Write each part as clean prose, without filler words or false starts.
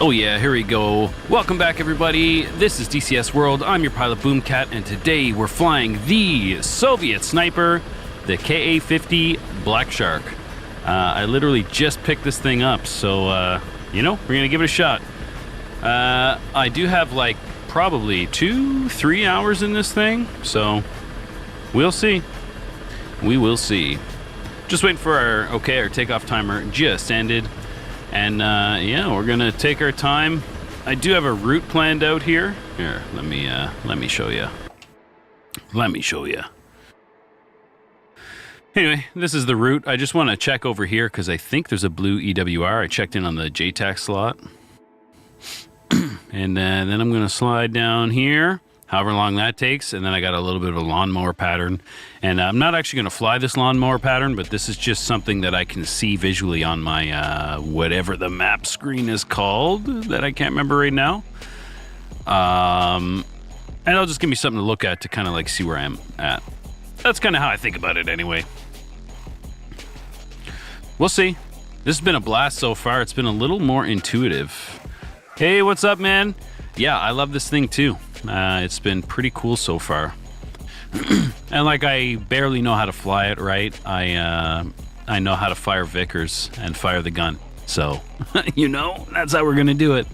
Oh yeah, here we go. Welcome back everybody. This is DCS World. I'm your pilot BoomCat, and today we're flying the Soviet sniper, the KA-50 BlackShark. I literally just picked this thing up, so you know, we're gonna give it a shot. I do have like probably 2-3 hours in this thing, so we'll see. We will see. Just waiting for our takeoff timer just ended. And yeah, we're gonna take our time. I do have a route planned out here. Here, let me show you. Let me show you. Anyway, this is the route. I just want to check over here because I think there's a blue EWR. I checked in on the JTAC slot, and then I'm gonna slide down here. However long that takes, and then I got a little bit of a lawnmower pattern. And I'm not actually going to fly this lawnmower pattern, but this is just something that I can see visually on my whatever the map screen is called that I can't remember right now. And it'll just give me something to look at to kind of like see where I'm at. That's kind of how I think about it anyway. We'll see. This has been a blast so far. It's been a little more intuitive. Hey, what's up, man? Yeah, I love this thing too. It's been pretty cool so far. And like, I barely know how to fly it right. I know how to fire VIKHRs and fire the gun. So, you know, that's how we're gonna do it.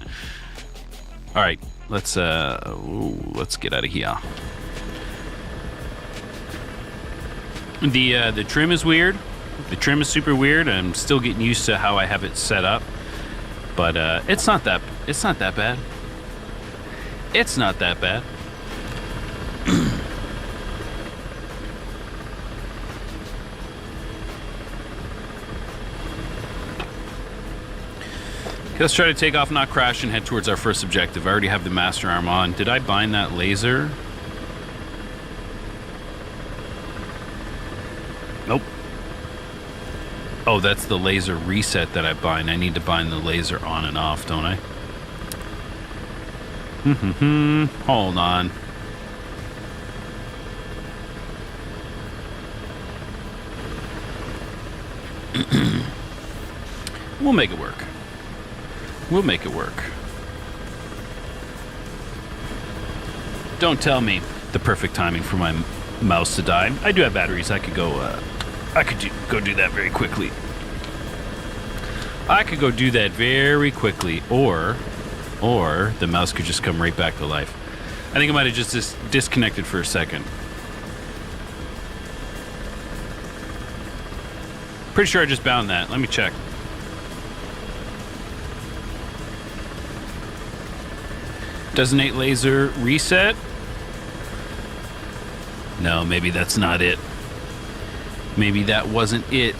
All right, let's get out of here. The trim is weird. The trim is super weird. I'm still getting used to how I have it set up. But it's not that bad. It's not that bad. Okay, let's try to take off, not crash, and head towards our first objective. I already have the master arm on. Did I bind that laser? Nope. Oh, that's the laser reset that I bind. I need to bind the laser on and off, don't I? Hold on. We'll make it work. We'll make it work. Don't tell me the perfect timing for my mouse to die. I do have batteries. I could go. Go do that very quickly. I could go do that very quickly, or the mouse could just come right back to life. I think I might have just disconnected for a second. Pretty sure I just bound that. Let me check. Designate laser reset? No, maybe that's not it. Maybe that wasn't it.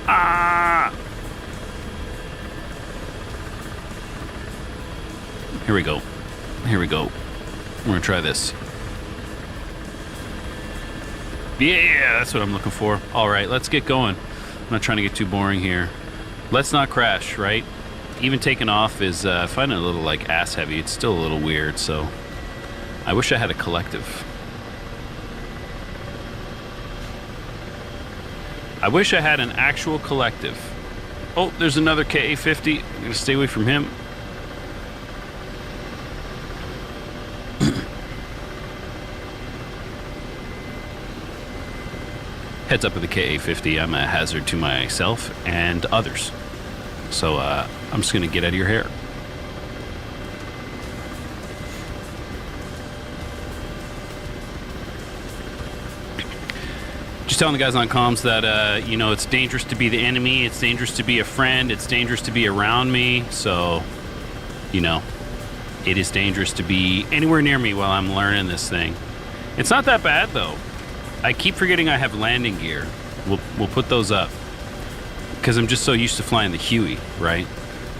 Ah! Here we go. Here we go. We're gonna try this. Yeah, that's what I'm looking for. All right, let's get going. I'm not trying to get too boring here. Let's not crash, right? Even taking off is, I find it a little like ass heavy. It's still a little weird, so I wish I had a collective. I wish I had an actual collective. Oh, there's another KA-50. I'm gonna stay away from him. Heads up with the KA-50. I'm a hazard to myself and others. So I'm just gonna get out of your hair. Just telling the guys on comms that, you know, it's dangerous to be the enemy, it's dangerous to be a friend, it's dangerous to be around me, so, you know, it is dangerous to be anywhere near me while I'm learning this thing. It's not that bad, though. I keep forgetting I have landing gear. We'll put those up. Because I'm just so used to flying the Huey, right?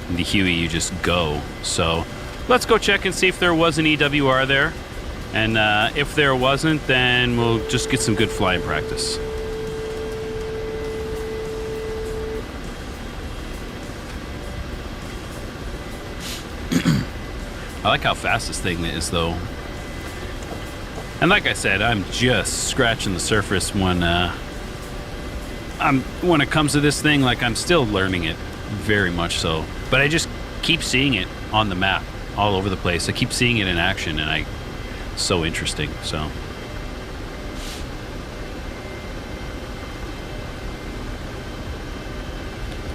In the Huey, you just go. So, let's go check and see if there was an EWR there. And if there wasn't, then we'll just get some good flying practice. I like how fast this thing is, though. And like I said, I'm just scratching the surface when it comes to this thing. Like, I'm still learning it. very much so. But I just keep seeing it on the map all over the place. I keep seeing it in action, and so interesting. So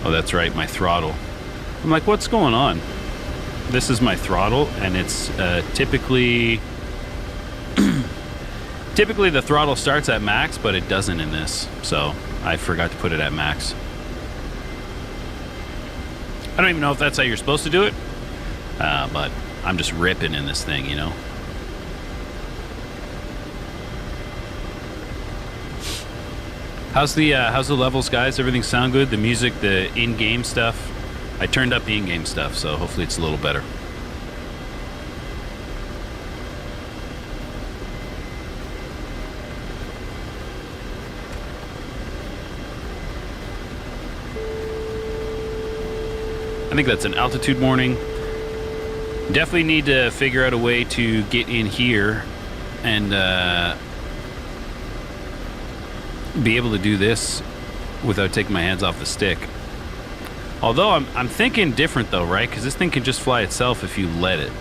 oh, that's right, my throttle. I'm like, what's going on? This is my throttle, and it's typically typically the throttle starts at max, but it doesn't in this, so I forgot to put it at max. I don't even know if that's how you're supposed to do it, but I'm just ripping in this thing, you know. How's the levels, guys? Everything sound good? The music, the in-game stuff? I turned up the in-game stuff, so hopefully it's a little better. I think that's an altitude warning. Definitely need to figure out a way to get in here and be able to do this without taking my hands off the stick. Although I'm thinking different though, right? Because this thing can just fly itself if you let it.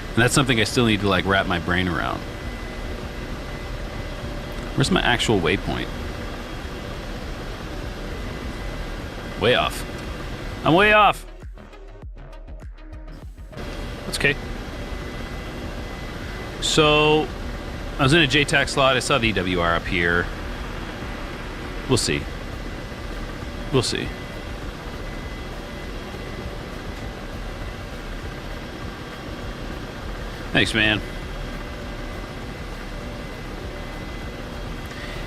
And that's something I still need to like wrap my brain around. Where's my actual waypoint? Way off. I'm way off. That's okay. So I was in a JTAC slot. I saw the EWR up here. We'll see. We'll see. Thanks, man.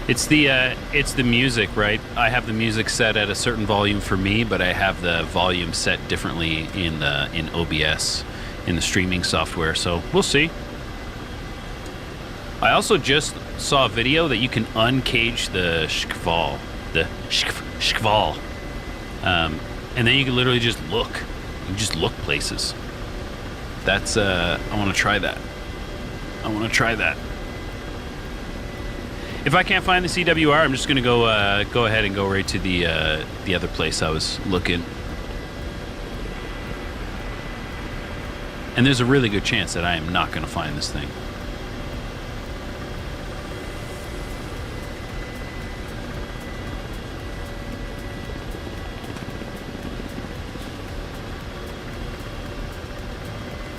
It's the music, right? I have the music set at a certain volume for me, but I have the volume set differently in OBS, in the streaming software. So we'll see. I also just saw a video that you can uncage the shkval, and then you can literally just look. You can just look places. That's I want to try that. I want to try that. If I can't find the CWR, I'm just gonna go ahead and go right to the other place I was looking. And there's a really good chance that I am not gonna find this thing.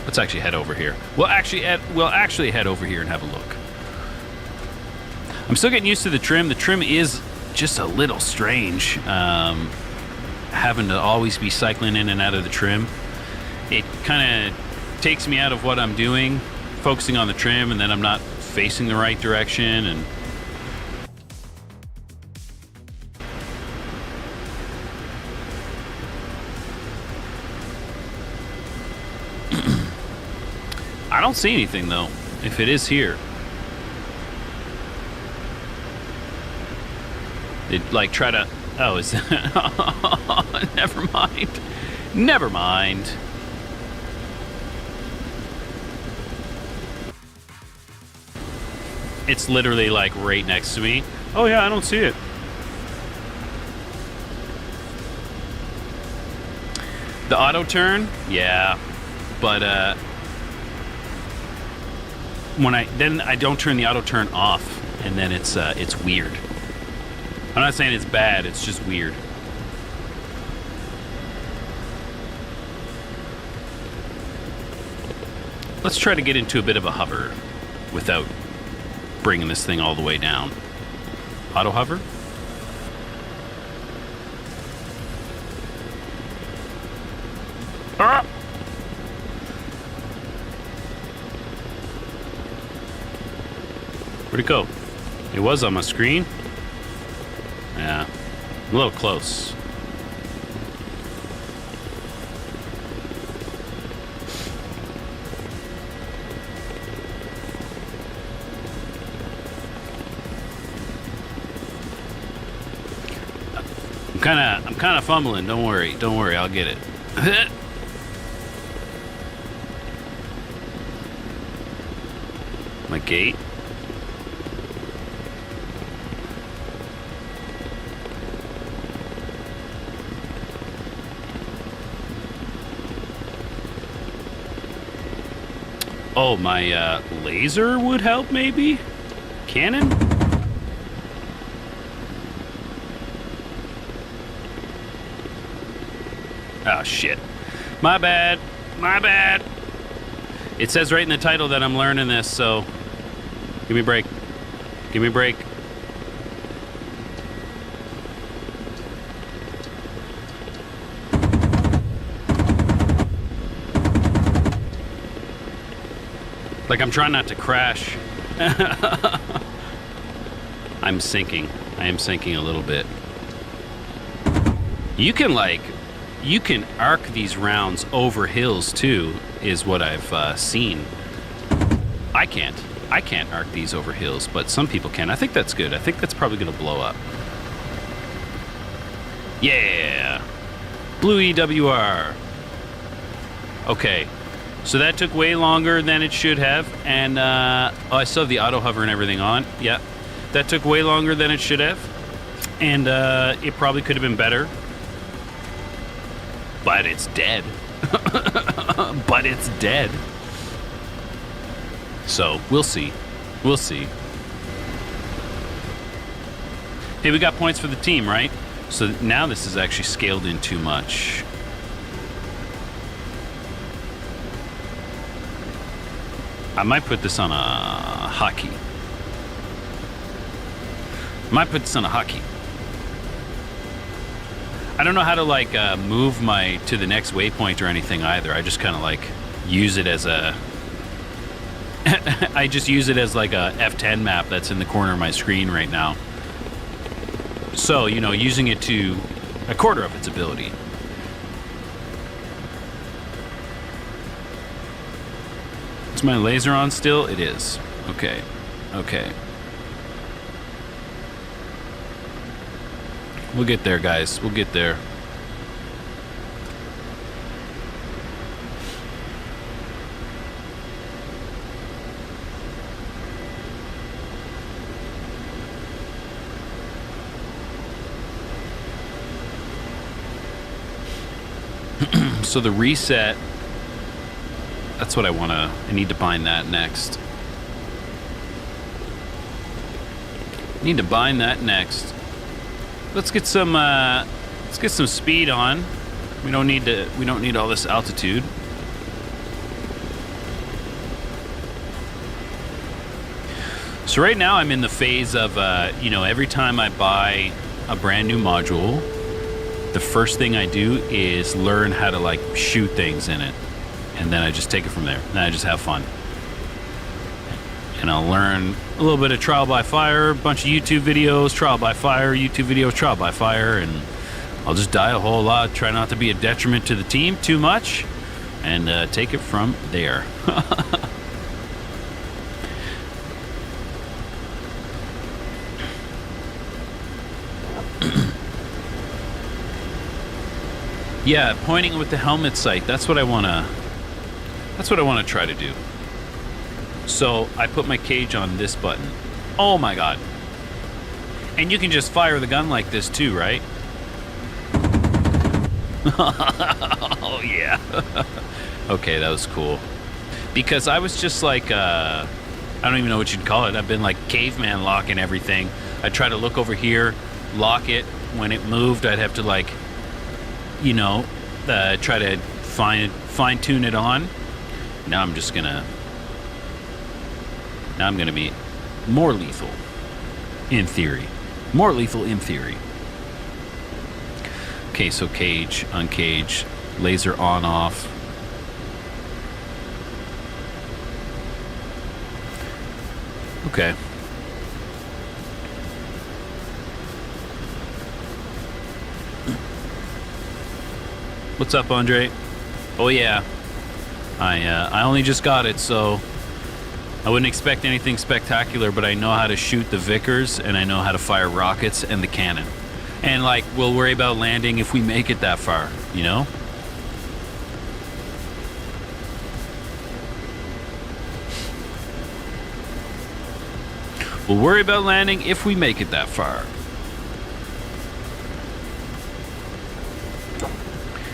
Let's actually head over here. We'll actually head over here and have a look. I'm still getting used to the trim. The trim is just a little strange. Having to always be cycling in and out of the trim. It kind of takes me out of what I'm doing, focusing on the trim, and then I'm not facing the right direction. And I don't see anything though, if it is here. They'd like try to, oh, is that, never mind. Never mind. It's literally like right next to me. Oh yeah, I don't see it. The auto turn, yeah, but when I don't turn the auto turn off, and then it's weird. I'm not saying it's bad, it's just weird. Let's try to get into a bit of a hover without bringing this thing all the way down. Auto hover? Ah! Where'd it go? It was on my screen. Yeah, a little close. I'm kind of fumbling. Don't worry, I'll get it. My gate. Oh, my laser would help, maybe? Cannon? Oh, shit. My bad. My bad. It says right in the title that I'm learning this, so... Give me a break. Give me a break. Like, I'm trying not to crash. I'm sinking. I am sinking a little bit. You can, like... You can arc these rounds over hills, too, is what I've seen. I can't. I can't arc these over hills, but some people can. I think that's good. I think that's probably going to blow up. Yeah! Blue EWR. Okay. So that took way longer than it should have. And, oh, I still have the auto hover and everything on. Yeah. That took way longer than it should have. And it probably could have been better. But it's dead. But it's dead. So, we'll see. We'll see. Hey, we got points for the team, right? So now this is actually scaled in too much. I might put this on a hotkey. Might put this on a hotkey. I don't know how to like move my to the next waypoint or anything either. I just kind of like use it as a I just use it as like a F10 map that's in the corner of my screen right now. So, you know, using it to a quarter of its ability. Is my laser on still? It is. Okay. Okay. We'll get there, guys. We'll get there. So the reset, that's what I need to bind that next. Need to bind that next. Let's get some speed on. We don't need all this altitude. So right now I'm in the phase of you know, every time I buy a brand new module, the first thing I do is learn how to like shoot things in it, and then I just take it from there. Then I just have fun. And I'll learn a little bit of trial by fire, a bunch of YouTube videos, trial by fire, YouTube videos, trial by fire, and I'll just die a whole lot, try not to be a detriment to the team too much, and take it from there. Yeah, pointing with the helmet sight, that's what I wanna try to do. So I put my cage on this button. Oh my god. And you can just fire the gun like this too, right? Oh yeah. Okay, that was cool. Because I was just like, I don't even know what you'd call it. I've been like caveman locking everything. I'd try to look over here, lock it. When it moved, I'd have to like, you know, try to fine tune it on. Now I'm gonna be more lethal, in theory. More lethal in theory. Okay, so cage, uncage, laser on, off. Okay. What's up, Andre? Oh yeah. I only just got it, so I wouldn't expect anything spectacular, but I know how to shoot the VIKHRs, and I know how to fire rockets and the cannon. And, like, we'll worry about landing if we make it that far, you know? We'll worry about landing if we make it that far.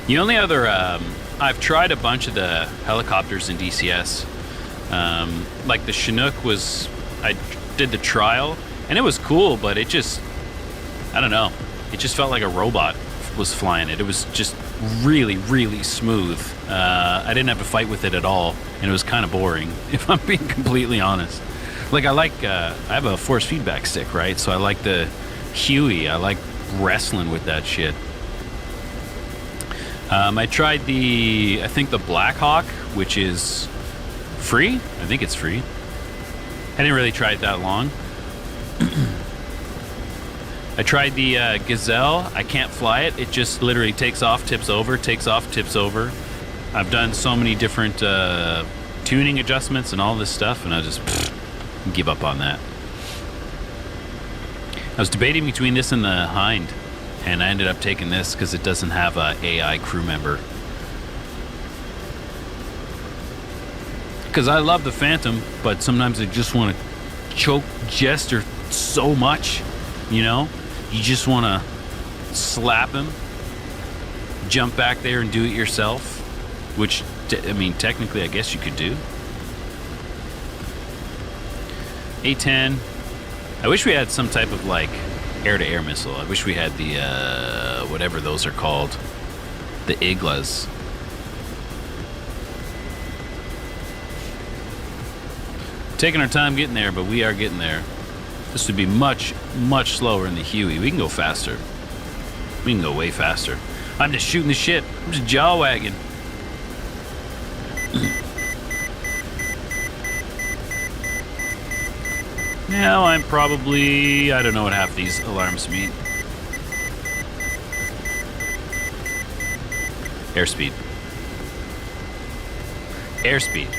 The only other, I've tried a bunch of the helicopters in DCS. Like the Chinook was, I did the trial, and it was cool, but it just, I don't know, it just felt like a robot was flying it. It was just really, really smooth. I didn't have to fight with it at all, and it was kind of boring, if I'm being completely honest. Like, I have a force feedback stick, right? So I like the Huey. I like wrestling with that shit. I tried I think the Blackhawk, which is free. I think it's free. I didn't really try it that long. I tried the Gazelle. I can't fly it. It just literally takes off, tips over, takes off, tips over. I've done so many different tuning adjustments and all this stuff, and I just give up on that. I was debating between this and the Hind, and I ended up taking this because it doesn't have a AI crew member. Because I love the Phantom, but sometimes I just want to choke Jester so much, you know? You just want to slap him, jump back there and do it yourself, which, I mean, technically I guess you could do. A-10. I wish we had some type of, like, air-to-air missile. I wish we had the, whatever those are called. The Iglas. Taking our time getting there, but we are getting there. This would be much, much slower in the Huey. We can go faster. We can go way faster. I'm just shooting the shit. I'm just jaw-wagging. Now I'm probably, I don't know what half these alarms mean. Airspeed. Airspeed.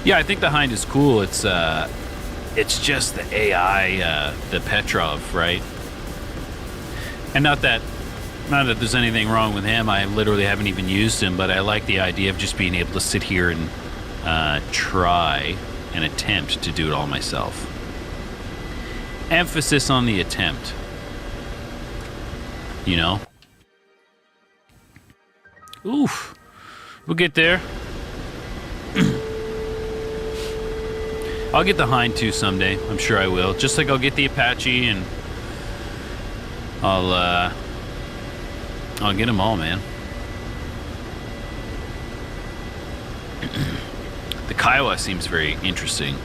Yeah, I think the Hind is cool. It's just the AI, the Petrov, right? And not that there's anything wrong with him. I literally haven't even used him, but I like the idea of just being able to sit here and try and attempt to do it all myself. Emphasis on the attempt. You know? Oof. We'll get there. I'll get the Hind too someday. I'm sure I will. Just like I'll get the Apache, and I'll get them all, man. The Kiowa seems very interesting.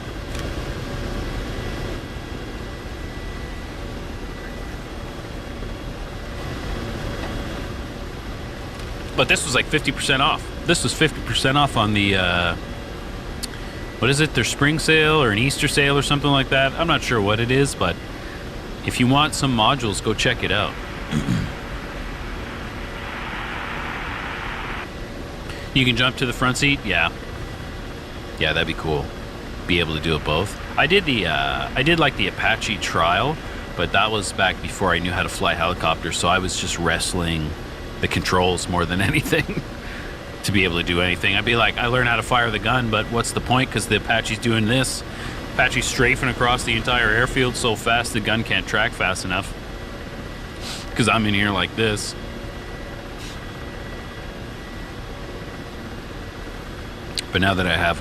But this was like 50% off. This was 50% off on the, what is it, their spring sale or an Easter sale or something like that. I'm not sure what it is, but if you want some modules, go check it out. You can jump to the front seat? Yeah. Yeah, that'd be cool. Be able to do it both. I did like the Apache trial, but that was back before I knew how to fly helicopters, so I was just wrestling the controls more than anything to be able to do anything. I'd be like, I learned how to fire the gun, but what's the point? Because the Apache's doing this. Apache's strafing across the entire airfield so fast the gun can't track fast enough. Because I'm in here like this. But now that I have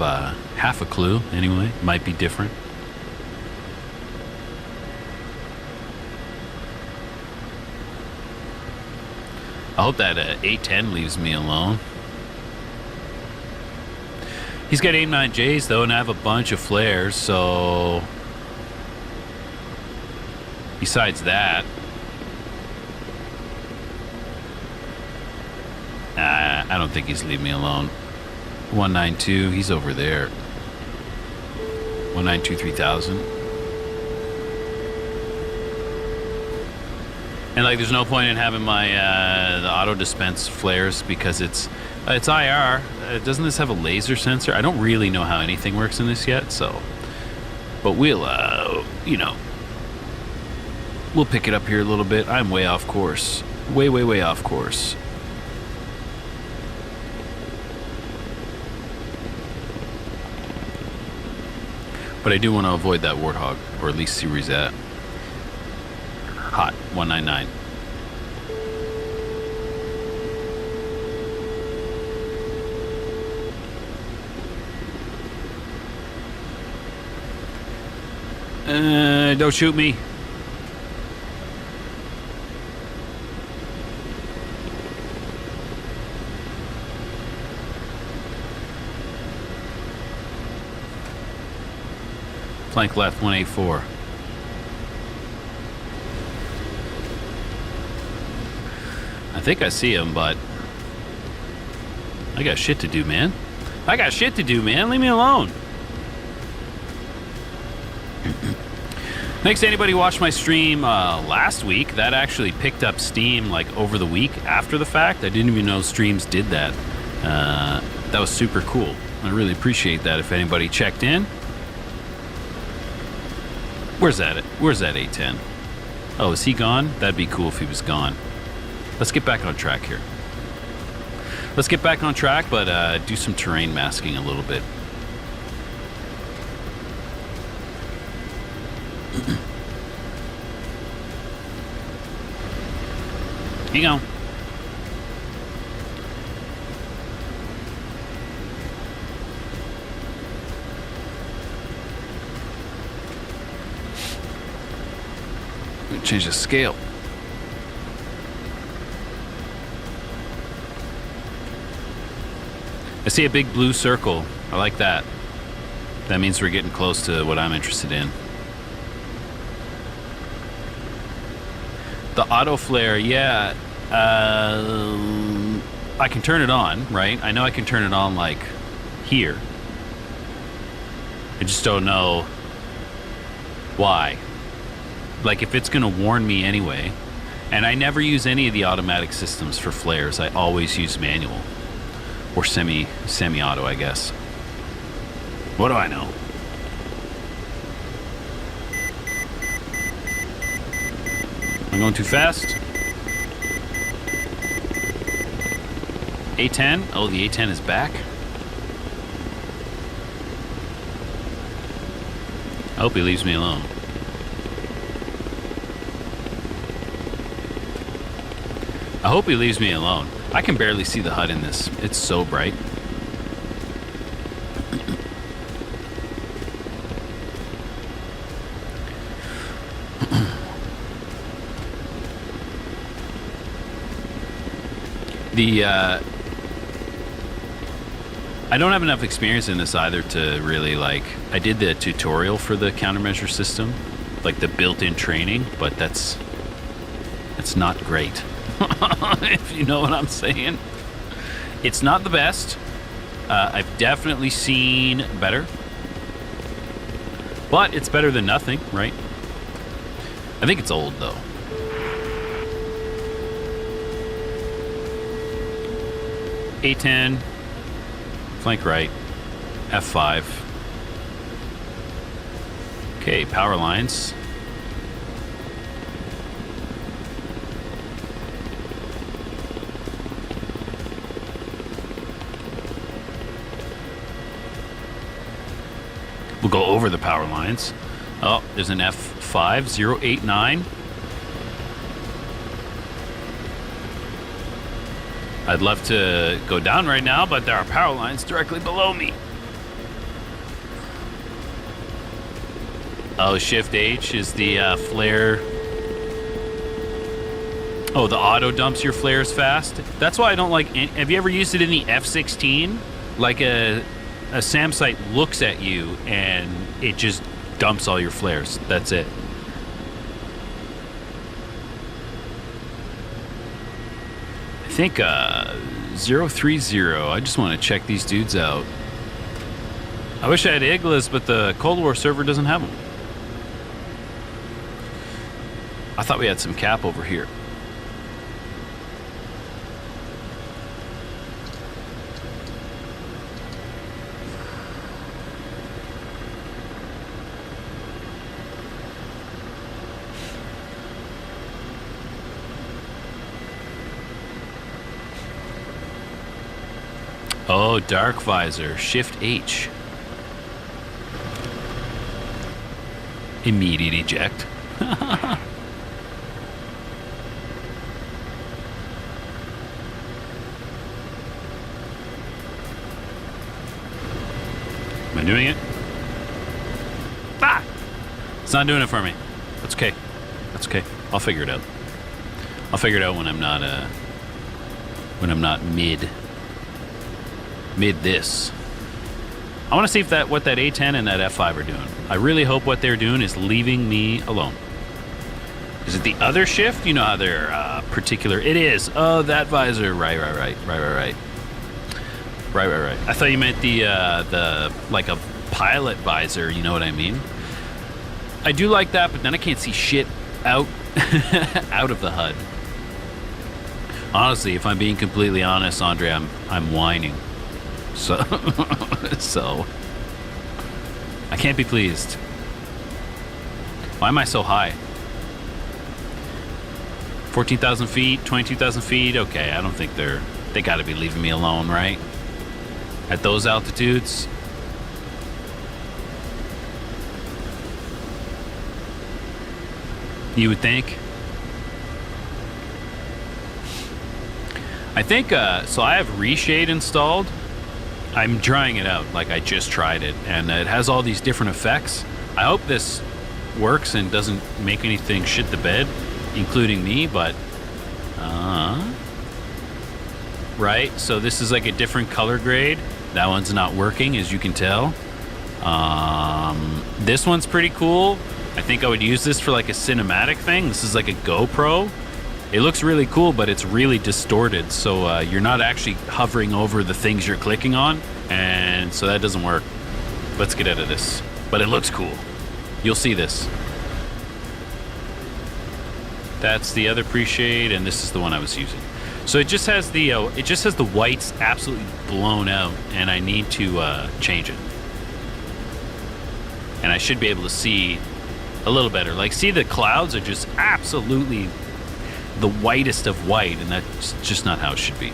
half a clue, anyway, might be different. I hope that A10 leaves me alone. He's got AIM-9Js though, and I have a bunch of flares, so besides that, I don't think he's leaving me alone. 192, he's over there. 192 3000. And like, there's no point in having my the auto dispense flares because it's IR. Doesn't this have a laser sensor? I don't really know how anything works in this yet, so. But we'll, you know, we'll pick it up here a little bit. I'm way off course. Way, way, way off course. But I do want to avoid that Warthog, or at least see where he's at. Hot, 199. Don't shoot me. Flank left, 184. I think I see him, but I got shit to do, man. I got shit to do, man. Leave me alone. Thanks to anybody who watched my stream last week. That actually picked up steam like over the week after the fact. I didn't even know streams did that. That was super cool. I really appreciate that if anybody checked in. Where's that? Where's that A10? Oh, is he gone? That'd be cool if he was gone. Let's get back on track here. Let's get back on track, but do some terrain masking a little bit. Hang on. Change the scale. I see a big blue circle. I like that. That means we're getting close to what I'm interested in. The auto flare, yeah. I can turn it on, right? I know I can turn it on like here. I just don't know why. Like if it's gonna warn me anyway. And I never use any of the automatic systems for flares. I always use manual or semi-auto, I guess. What do I know? Am I going too fast? A10? Oh, the A10 is back. I hope he leaves me alone. I hope he leaves me alone. I can barely see the HUD in this. It's so bright. I don't have enough experience in this either to really like. I did the tutorial for the countermeasure system, like the built-in training, but that's not great. If you know what I'm saying. It's not the best. I've definitely seen better, but it's better than nothing, right? I think it's old though. A10, flank right, F5. Okay, power lines. We'll go over the power lines. Oh, there's an F5, 089. I'd love to go down right now, but there are power lines directly below me. Oh, Shift H is the flare. Oh, the auto dumps your flares fast. That's why I don't like. Have you ever used it in the F16? Like a SAM site looks at you and it just dumps all your flares. That's it. I think 030. I just want to check these dudes out. I wish I had Iglas, but the Cold War server doesn't have them. I thought we had some cap over here. Oh, dark visor, Shift H. Immediate eject. Am I doing it? Ah! It's not doing it for me. That's okay. That's okay. I'll figure it out. I'll figure it out when I'm not mid this. I want to see if what that A10 and that F5 are doing. I really hope what they're doing is leaving me alone. Is it the other shift? You know how they're particular. It is. Oh, that visor. Right. Right. I thought you meant the like a pilot visor. You know what I mean? I do like that, but then I can't see shit out out of the HUD. Honestly, if I'm being completely honest, Andre, I'm whining. So I can't be pleased. Why am I so high? 14,000 feet, 22,000 feet. Okay, I don't think they got to be leaving me alone, right? At those altitudes. You would think. I think, so I have RESHADE installed. I'm trying it out, like I just tried it, and it has all these different effects. I hope this works and doesn't make anything shit the bed, including me, but, right, so this is like a different color grade. That one's not working, as you can tell. This one's pretty cool. I think I would use this for like a cinematic thing. This is like a GoPro. It looks really cool, but it's really distorted, so you're not actually hovering over the things you're clicking on, and so that doesn't work. Let's get out of this. But it looks cool. You'll see this. That's the other pre-shade, and this is the one I was using. So it just has the whites absolutely blown out, and I need to change it. And I should be able to see a little better. Like, see, the clouds are just absolutely the whitest of white, and that's just not how it should be.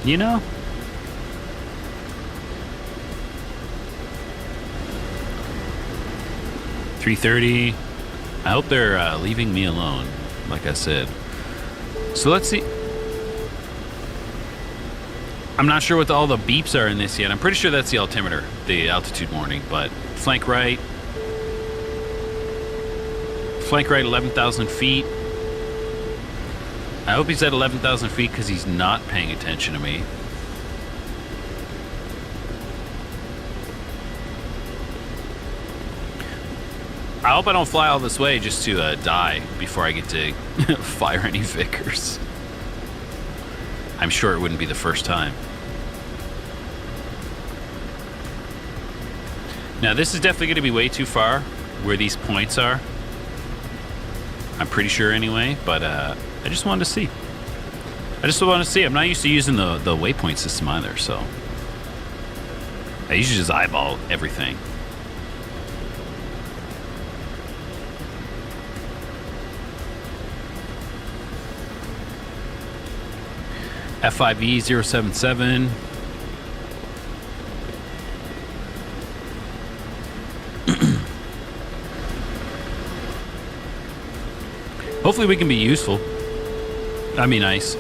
You know? $330. I hope they're leaving me alone, like I said. So let's see. I'm not sure what all the beeps are in this yet. I'm pretty sure that's the altimeter, the altitude warning, but flank right. Flank right, 11,000 feet. I hope he's at 11,000 feet because he's not paying attention to me. I hope I don't fly all this way just to die before I get to fire any VIKHRs. I'm sure it wouldn't be the first time. Now this is definitely going to be way too far where these points are. I'm pretty sure anyway, but I just wanted to see. I just want to see. I'm not used to using the waypoint system either, so I usually just eyeball everything. F5E 077. Hopefully we can be useful. That'd be nice.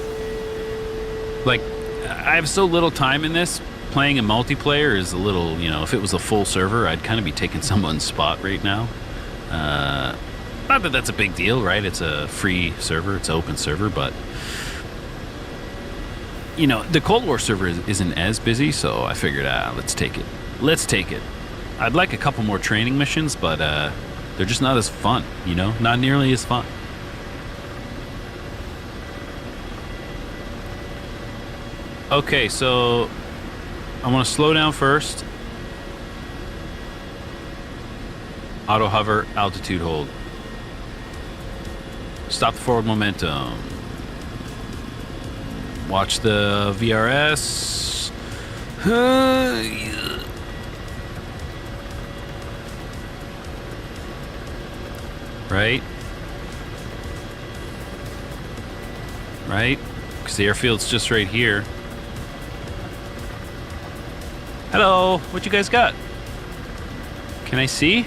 Like, I have so little time in this. Playing a multiplayer is a little, you know, if it was a full server, I'd kind of be taking someone's spot right now. Not that that's a big deal, right? It's a free server, it's an open server, but you know, the Cold War server isn't as busy, so I figured, let's take it. Let's take it. I'd like a couple more training missions, but they're just not as fun, you know? Not nearly as fun. Okay, so I want to slow down first. Auto hover, altitude hold. Stop the forward momentum. Watch the VRS. Right? Right? Because the airfield's just right here. Hello, what you guys got? Can I see?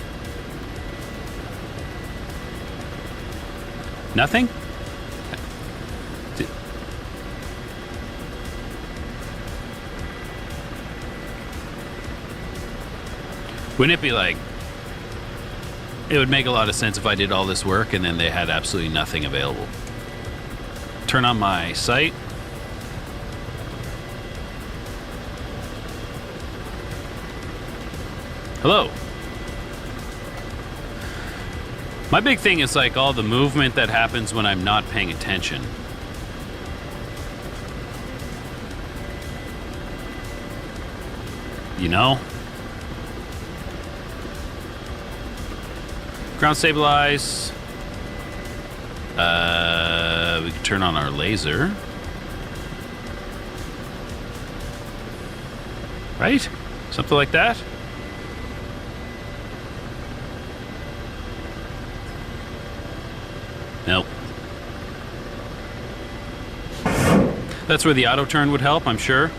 Nothing? Wouldn't it be like, It would make a lot of sense if I did all this work and then they had absolutely nothing available. Turn on my sight. Hello. My big thing is like all the movement that happens when I'm not paying attention. You know? Ground stabilize. We can turn on our laser. Right? Something like that? Nope. That's where the auto turn would help, I'm sure.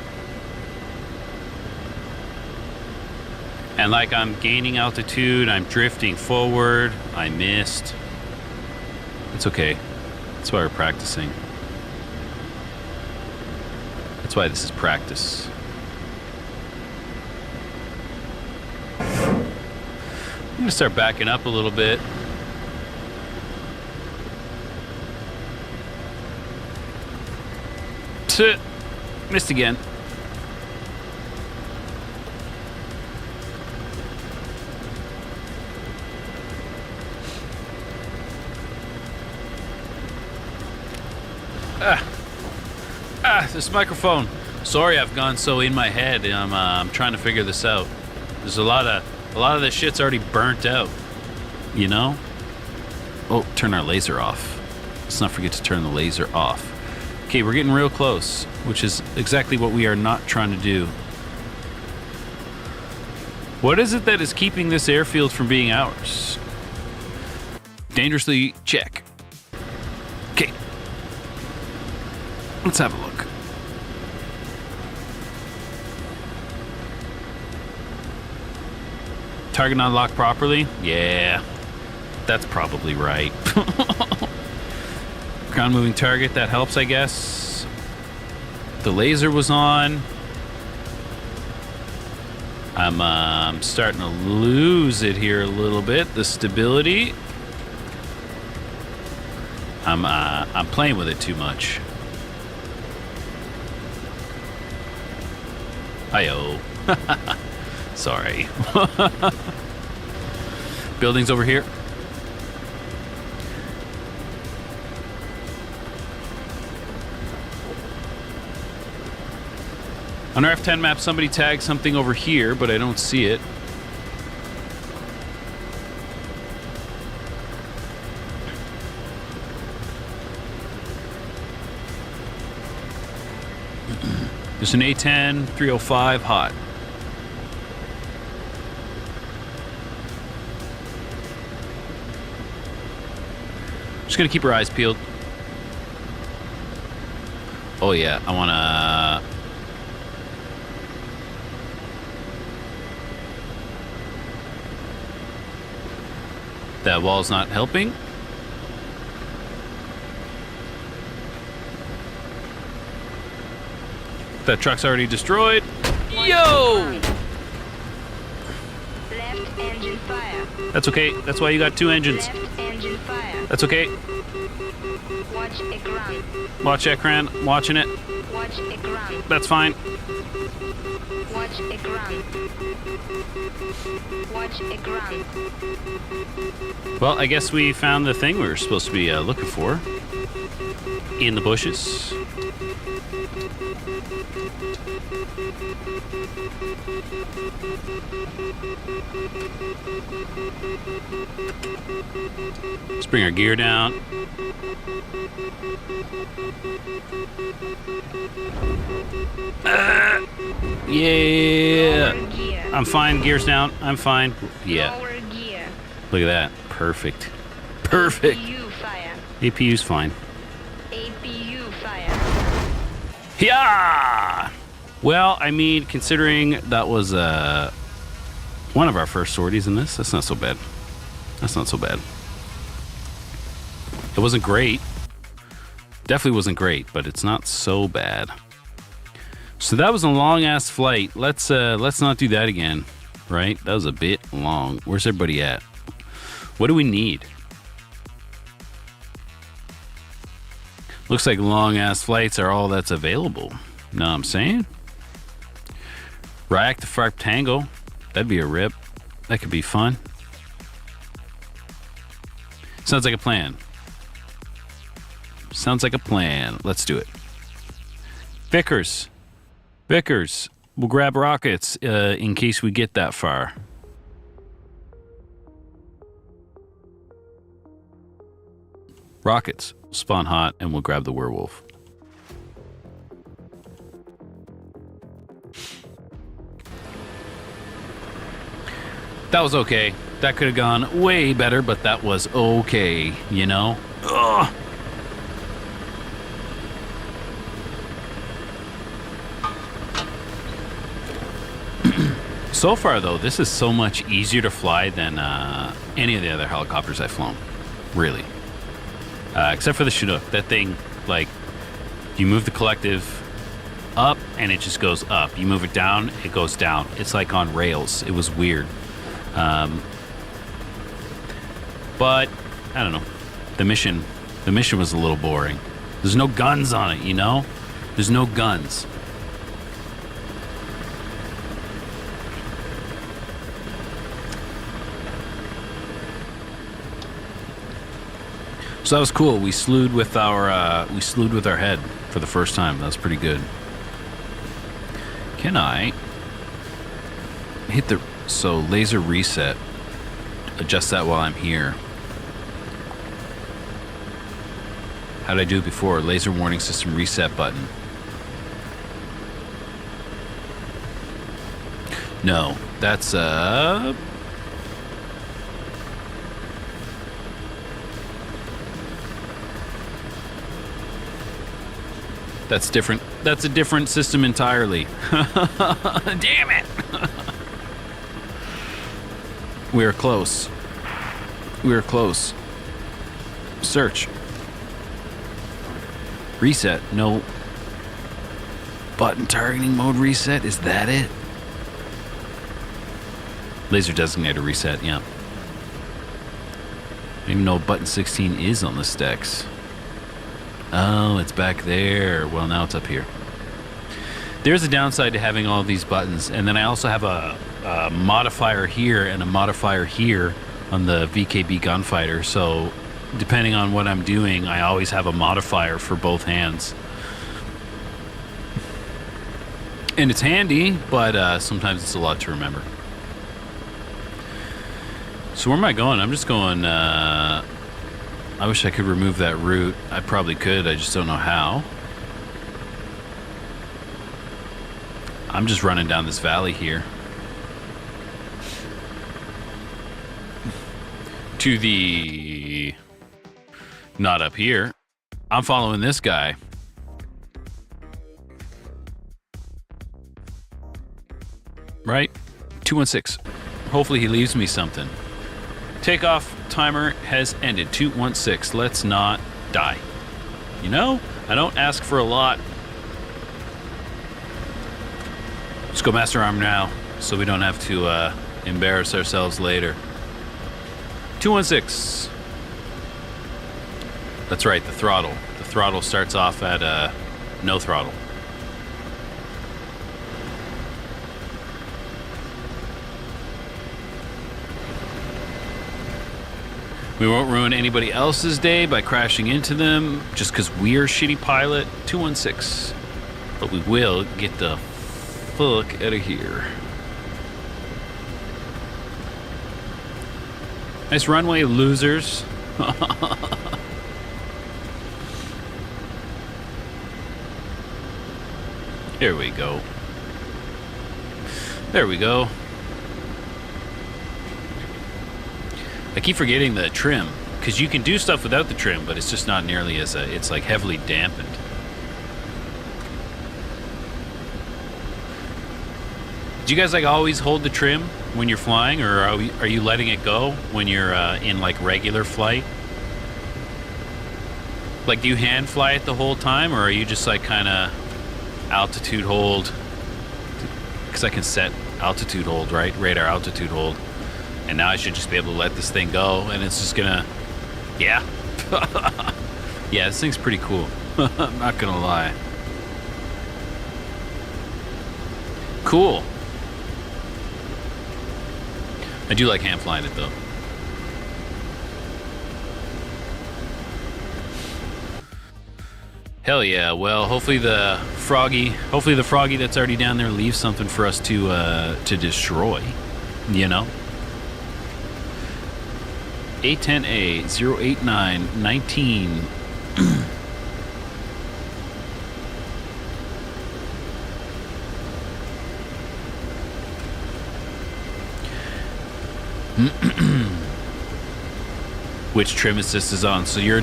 And like I'm gaining altitude, I'm drifting forward, I missed. It's okay. That's why we're practicing. That's why this is practice. I'm gonna start backing up a little bit. Missed again. This microphone. Sorry, I've gone so in my head. I'm trying to figure this out. There's a lot of this shit's already burnt out. You know? Oh, turn our laser off. Let's not forget to turn the laser off. Okay, we're getting real close, which is exactly what we are not trying to do. What is it that is keeping this airfield from being ours? Dangerously check. Okay. Let's have a look. Target not locked properly? Yeah, that's probably right. Ground moving target, that helps, I guess. The laser was on. I'm starting to lose it here a little bit, the stability. I'm playing with it too much. Hi-yo. Sorry. Buildings over here. On our F10 map, somebody tagged something over here, but I don't see it. There's an A10 305 hot. Just gonna keep our eyes peeled. Oh yeah, I wanna... That wall's not helping. That truck's already destroyed. Yo! Left engine fire. That's okay. That's why you got two engines. Left engine fire. That's okay. Watch ekran. Watch ekran. Watching it. Watch ekran. That's fine. Watch ekran. Watch ekran. Well, I guess we found the thing we were supposed to be looking for. In the bushes. Let's bring our gear down. Yeah. Lower gear. I'm fine. Gear's down. I'm fine. Yeah. Lower gear. Look at that. Perfect. Perfect. APU fire. APU's fine. APU fire. Yeah. Well, I mean, considering that was one of our first sorties in this, that's not so bad. That's not so bad. It wasn't great. Definitely wasn't great, but it's not so bad. So that was a long ass flight. Let's not do that again, right? That was a bit long. Where's everybody at? What do we need? Looks like long-ass flights are all that's available. Know what I'm saying? Reactive Farp Tango. That'd be a rip. That could be fun. Sounds like a plan. Sounds like a plan. Let's do it. VIKHRs. VIKHRs. We'll grab rockets in case we get that far. Rockets. Spawn hot and we'll grab the werewolf. That was okay. That could have gone way better, but that was okay, you know? Ugh. So far, though, this is so much easier to fly than any of the other helicopters I've flown. Really. Except for the Chinook. That thing, like, you move the collective up and it just goes up. You move it down, it goes down. It's like on rails. It was weird. But I don't know. The mission was a little boring. There's no guns on it, you know? There's no guns. So that was cool. We slewed with our head for the first time. That was pretty good. Can I hit the laser reset? Adjust that while I'm here. How did I do it before? Laser warning system reset button. No, that's That's different. That's a different system entirely. Damn it! We are close. We are close. Search. Reset. No. Button targeting mode reset. Is that it? Laser designator reset. Yeah. I don't even know what button 16 is on the stacks. Oh, it's back there. Well, now it's up here. There's a downside to having all these buttons. And then I also have a modifier here and a modifier here on the VKB gunfighter. So depending on what I'm doing, I always have a modifier for both hands. And it's handy, but sometimes it's a lot to remember. So where am I going? I'm just going... I wish I could remove that route. I probably could, I just don't know how. I'm just running down this valley here. To the... Not up here. I'm following this guy. Right? 216. Hopefully he leaves me something. Takeoff timer has ended. 216. Let's not die. You know, I don't ask for a lot. Let's go master arm now so we don't have to embarrass ourselves later. 216. That's right, the throttle. The throttle starts off at no throttle. We won't ruin anybody else's day by crashing into them just because we're a shitty pilot. 216. But we will get the fuck out of here. Nice runway, losers. There we go. There we go. I keep forgetting the trim, because you can do stuff without the trim, but it's just not nearly as it's like heavily dampened. Do you guys like always hold the trim when you're flying, or are you letting it go when you're in like regular flight? Like, do you hand fly it the whole time, or are you just like kind of altitude hold? Because I can set altitude hold, right? Radar altitude hold. And now I should just be able to let this thing go, and it's just gonna, yeah. Yeah, this thing's pretty cool. I'm not gonna lie. Cool. I do like hand flying it though. Hell yeah. Well, hopefully the Froggy that's already down there leaves something for us to destroy, you know? A10A 08919. Which trim assist is on? So you're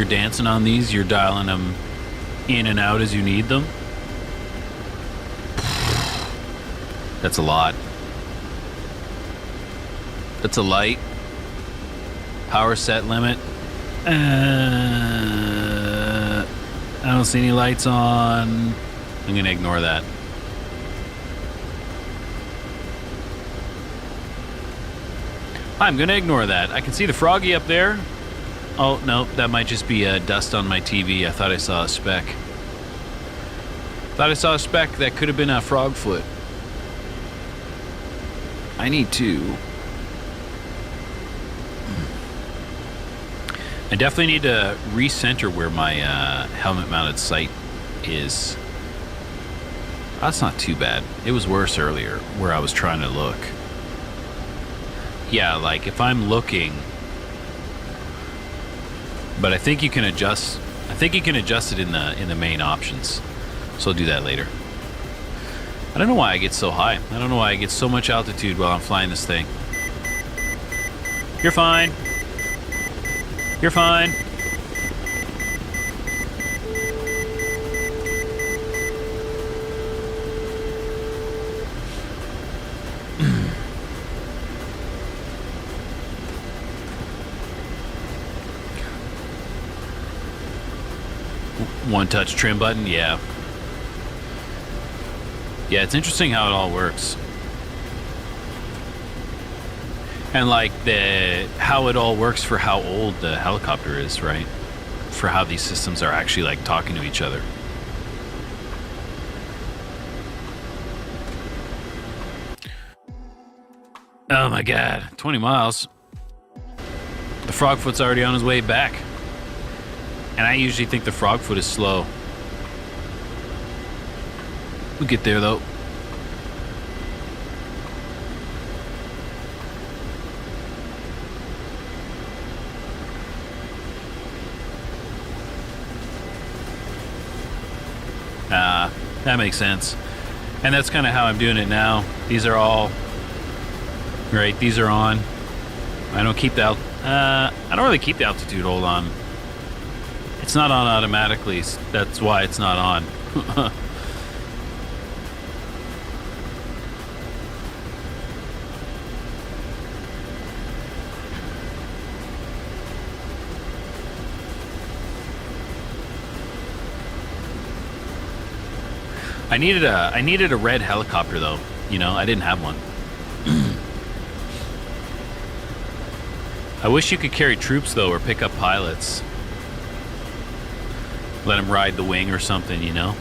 dancing on these, you're dialing them in and out as you need them. That's a lot. That's a light. Power set limit. I don't see any lights on. I'm gonna ignore that. I'm gonna ignore that. I can see the Froggy up there. Oh, no, that might just be dust on my TV. I thought I saw a speck. Thought I saw a speck. That could have been a frog foot. I need to. I definitely need to recenter where my helmet-mounted sight is. That's not too bad. It was worse earlier where I was trying to look. Yeah, like if I'm looking, but I think you can adjust. I think you can adjust it in the main options. So I'll do that later. I don't know why I get so high. I don't know why I get so much altitude while I'm flying this thing. You're fine. You're fine. One touch trim button, yeah. Yeah, it's interesting how it all works. And like how it all works for how old the helicopter is, right? For how these systems are actually like talking to each other. Oh my God, 20 miles. The Frogfoot's already on his way back. And I usually think the Frogfoot is slow. We'll get there though. That makes sense. And that's kind of how I'm doing it now. These are all, right, these are on. I don't keep the, I don't really keep the altitude hold on. It's not on automatically, that's why it's not on. I needed a red helicopter though, you know, I didn't have one. I wish you could carry troops though, or pick up pilots. Let them ride the wing or something, you know?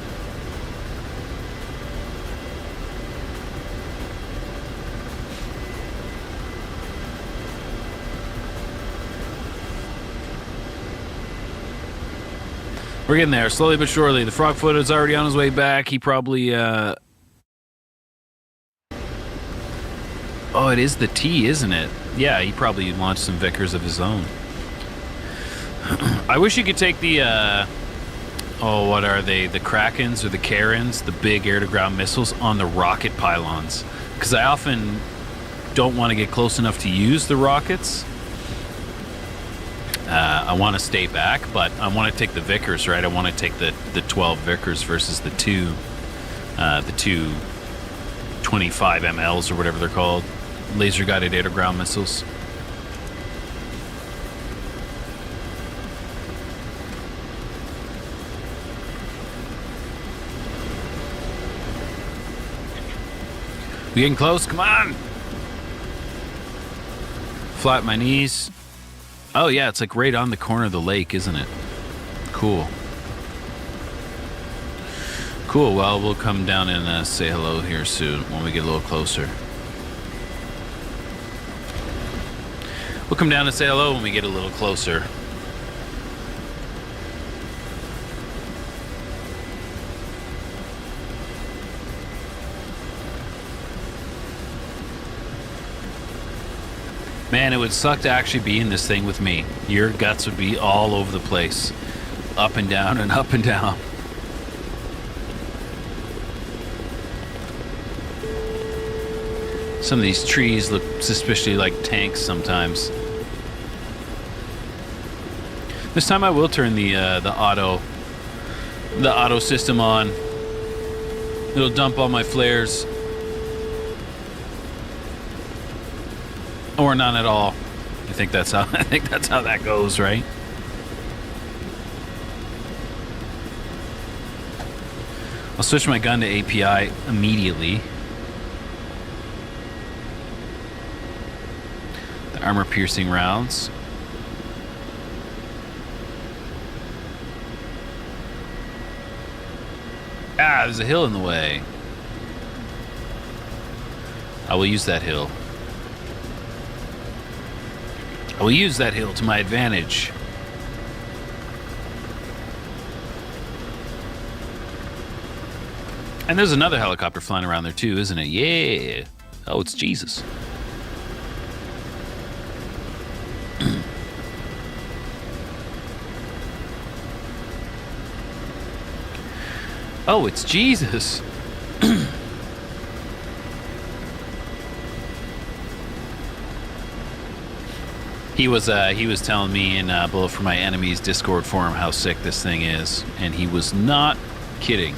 We're getting there, slowly but surely. The Frogfoot is already on his way back. He probably, Oh, it is the T, isn't it? Yeah, he probably launched some VIKHRs of his own. I wish you could take the, oh, what are they? The Krakens or the Karens, the big air-to-ground missiles on the rocket pylons. Because I often don't want to get close enough to use the rockets. I want to stay back, but I want to take the VIKHRs, right? I want to take the 12 VIKHRs versus the two 25 MLs or whatever they're called, laser-guided air-to-ground missiles. We getting close? Come on! Flat my knees. Oh yeah, it's like right on the corner of the lake, isn't it? Cool. Cool, well, we'll come down and say hello here soon when we get a little closer. We'll come down and say hello when we get a little closer. Man, it would suck to actually be in this thing with me. Your guts would be all over the place. Up and down and up and down. Some of these trees look suspiciously like tanks sometimes. This time I will turn the auto system on. It'll dump all my flares. Or none at all. I think that's how that goes, right? I'll switch my gun to API immediately. The armor-piercing rounds. Ah, there's a hill in the way. I will use that hill. I will use that hill to my advantage. And there's another helicopter flying around there too, isn't it? Yeah. Oh, it's Jesus. Oh, it's Jesus. He was telling me in Bullet for My Enemies Discord forum how sick this thing is, and he was not kidding.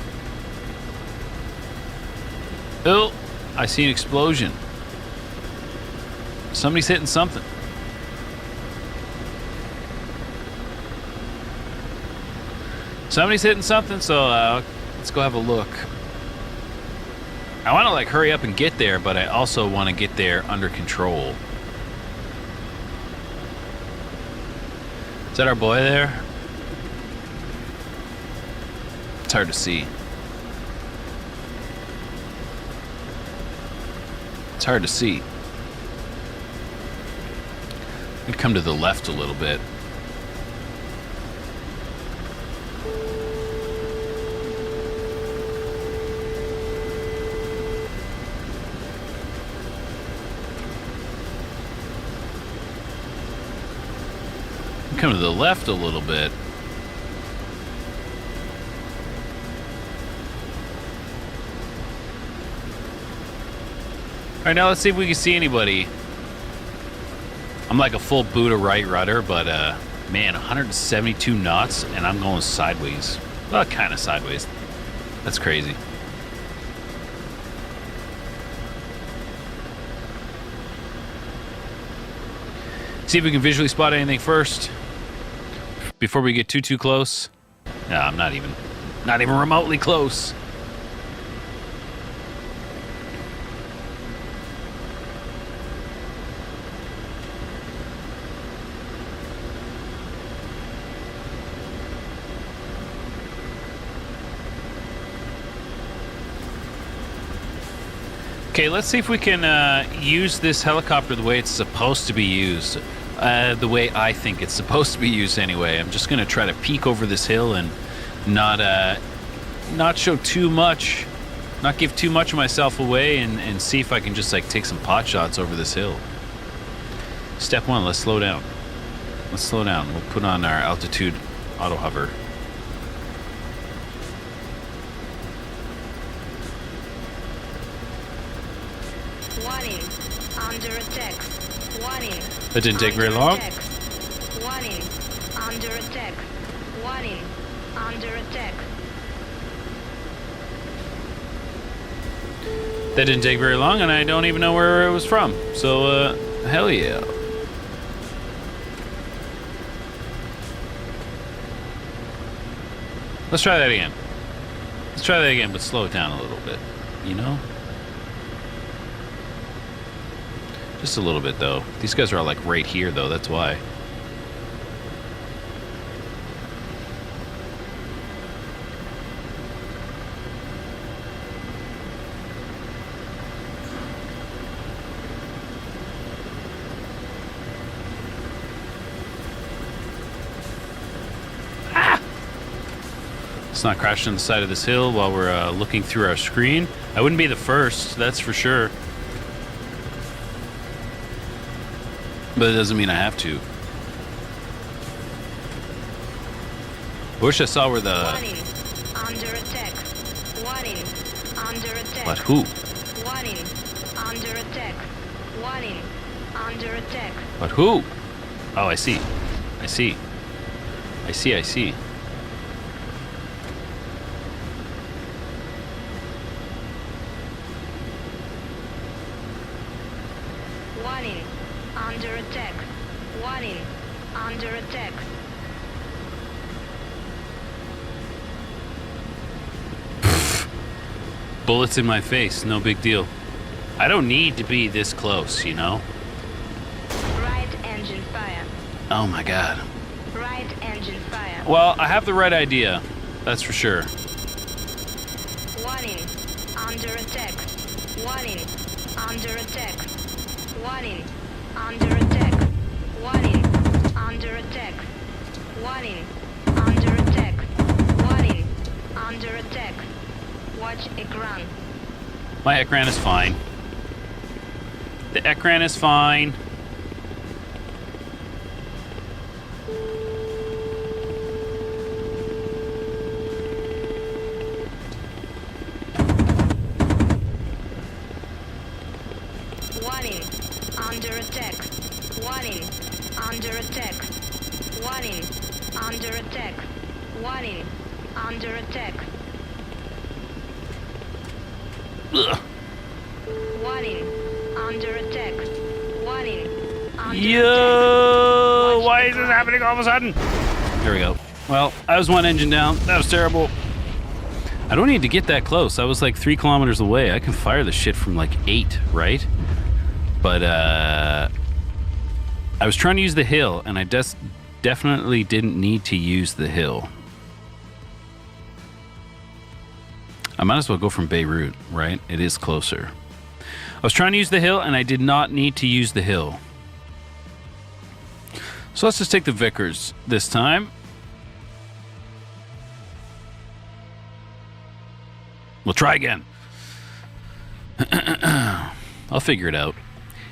Oh, I see an explosion. Somebody's hitting something. Somebody's hitting something, so let's go have a look. I want to like hurry up and get there, but I also want to get there under control. Is that our boy there? It's hard to see. It's hard to see. I'd come to the left a little bit. Come to the left a little bit. All right, now let's see if we can see anybody. I'm like a full Buddha right rudder, but man, 172 knots, and I'm going sideways. Well, kind of sideways. That's crazy. See if we can visually spot anything first before we get too close. No, I'm not even remotely close. Okay, let's see if we can use this helicopter the way it's supposed to be used. The way I think it's supposed to be used anyway. I'm just gonna try to peek over this hill and not show too much, not give too much of myself away, and see if I can just like take some pot shots over this hill. Step one, let's slow down. Let's slow down. We'll put on our altitude auto hover. Warning, under attack. Warning. That didn't take very long. Warning, under attack. Warning, under attack. That didn't take very long, and I don't even know where it was from. So, hell yeah. Let's try that again. Let's try that again, but slow it down a little bit, you know? Just a little bit, though. These guys are all, like, right here, though. That's why. Not crashing on the side of this hill while we're looking through our screen. I wouldn't be the first, that's for sure. But it doesn't mean I have to. I wish I saw where the... Warning. Under attack. Warning. Under attack. What? Who? Warning. Under attack. Warning. Under attack. But who? Oh, I see. I see. I see, I see. Warning. Under attack. Warning. Under attack. Bullets in my face, no big deal. I don't need to be this close, you know? Right engine fire. Oh my god. Right engine fire. Well, I have the right idea. That's for sure. Warning. Under attack. Warning. Under attack. Warning. Under attack. Warning. Under attack. Warning. Under attack. Warning. Under attack. Watch ekran. My ekran is fine. The ekran is fine. Warning. Under attack. Warning. Under attack. Warning. Under attack. Warning. Under attack. Ugh. Warning. Under attack. Warning. Under Yo! attack. Why is this happening all of a sudden? There we go. Well, I was one engine down. That was terrible. I don't need to get that close. I was like 3 kilometers away. I can fire the shit from like 8, right? But I was trying to use the hill, and I definitely didn't need to use the hill. I might as well go from Beirut, right? It is closer. I was trying to use the hill, and I did not need to use the hill. So let's just take the VIKHRs this time. We'll try again. I'll figure it out.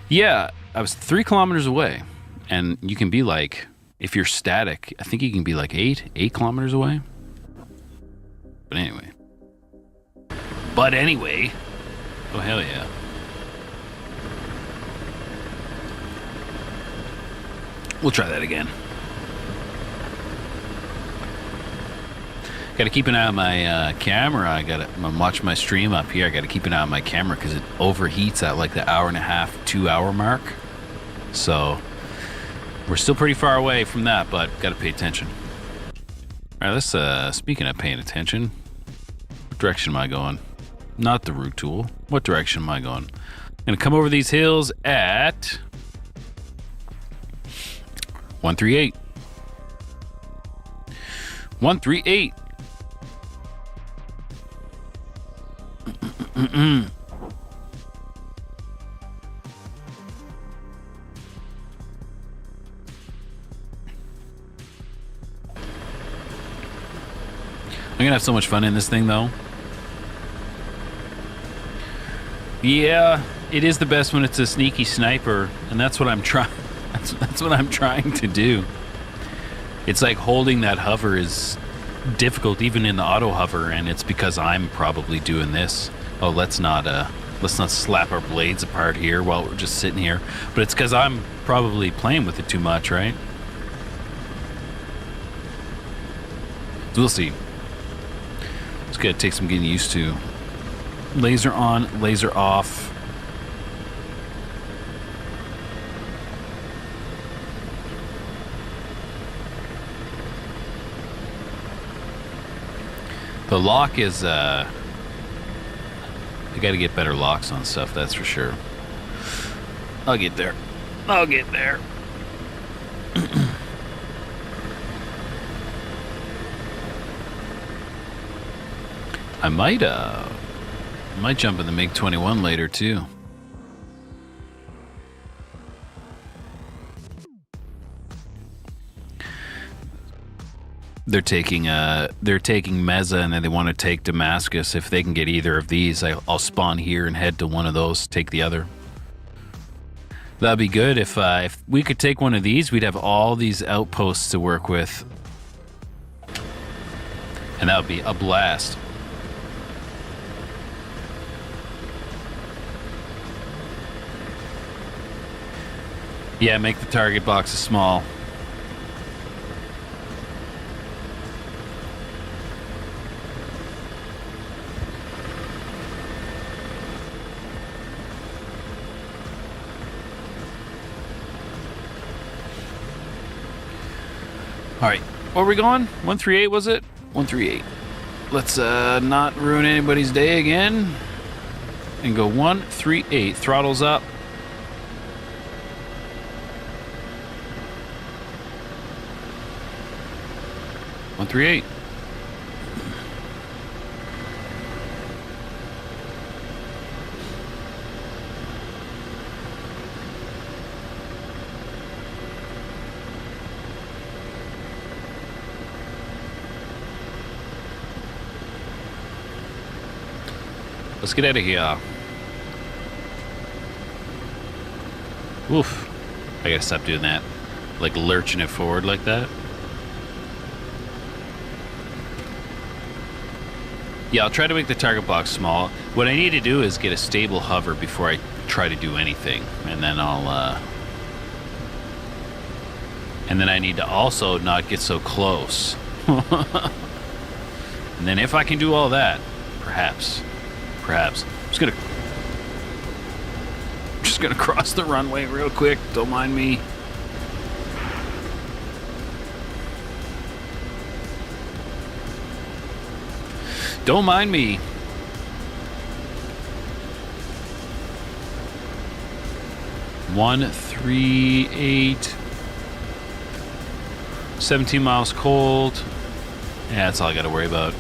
Yeah, I was 3 kilometers away, and you can be like, if you're static, I think you can be like 8 kilometers away. But anyway. Oh, hell yeah. We'll try that again. Got to keep an eye on my camera. I'm watching my stream up here. I got to keep an eye on my camera because it overheats at like the 1.5 to 2 hour mark. So we're still pretty far away from that, but got to pay attention. All right, let's. Speaking of paying attention, what direction am I going? Not the root tool. What direction am I going? I'm gonna come over these hills at 138. 138. I'm gonna have so much fun in this thing, though. Yeah, it is the best when it's a sneaky sniper, and that's what I'm trying. That's what I'm trying to do. It's like holding that hover is difficult, even in the auto hover, and it's because I'm probably doing this. Oh, let's not slap our blades apart here while we're just sitting here. But it's because I'm probably playing with it too much, right? So we'll see. It's gonna take some getting used to. Laser on, laser off. The lock is, I gotta get better locks on stuff, that's for sure. I'll get there. I'll get there. I might jump in the MiG-21 later too. They're taking Meza, and then they want to take Damascus. If they can get either of these, I'll spawn here and head to one of those, take the other. That'd be good. If we could take one of these, we'd have all these outposts to work with, and that would be a blast. Yeah, make the target boxes small. All right, where are we going? 138 was it? 138. Let's not ruin anybody's day again. And go 138. Throttles up. One, 138. Let's get out of here. Oof. I gotta stop doing that. Like lurching it forward like that. Yeah, I'll try to make the target box small. What I need to do is get a stable hover before I try to do anything. And then and then I need to also not get so close. And then if I can do all that, perhaps. I'm just gonna cross the runway real quick. Don't mind me. Don't mind me. One, 138. 17 miles cold. Yeah, that's all I gotta worry about.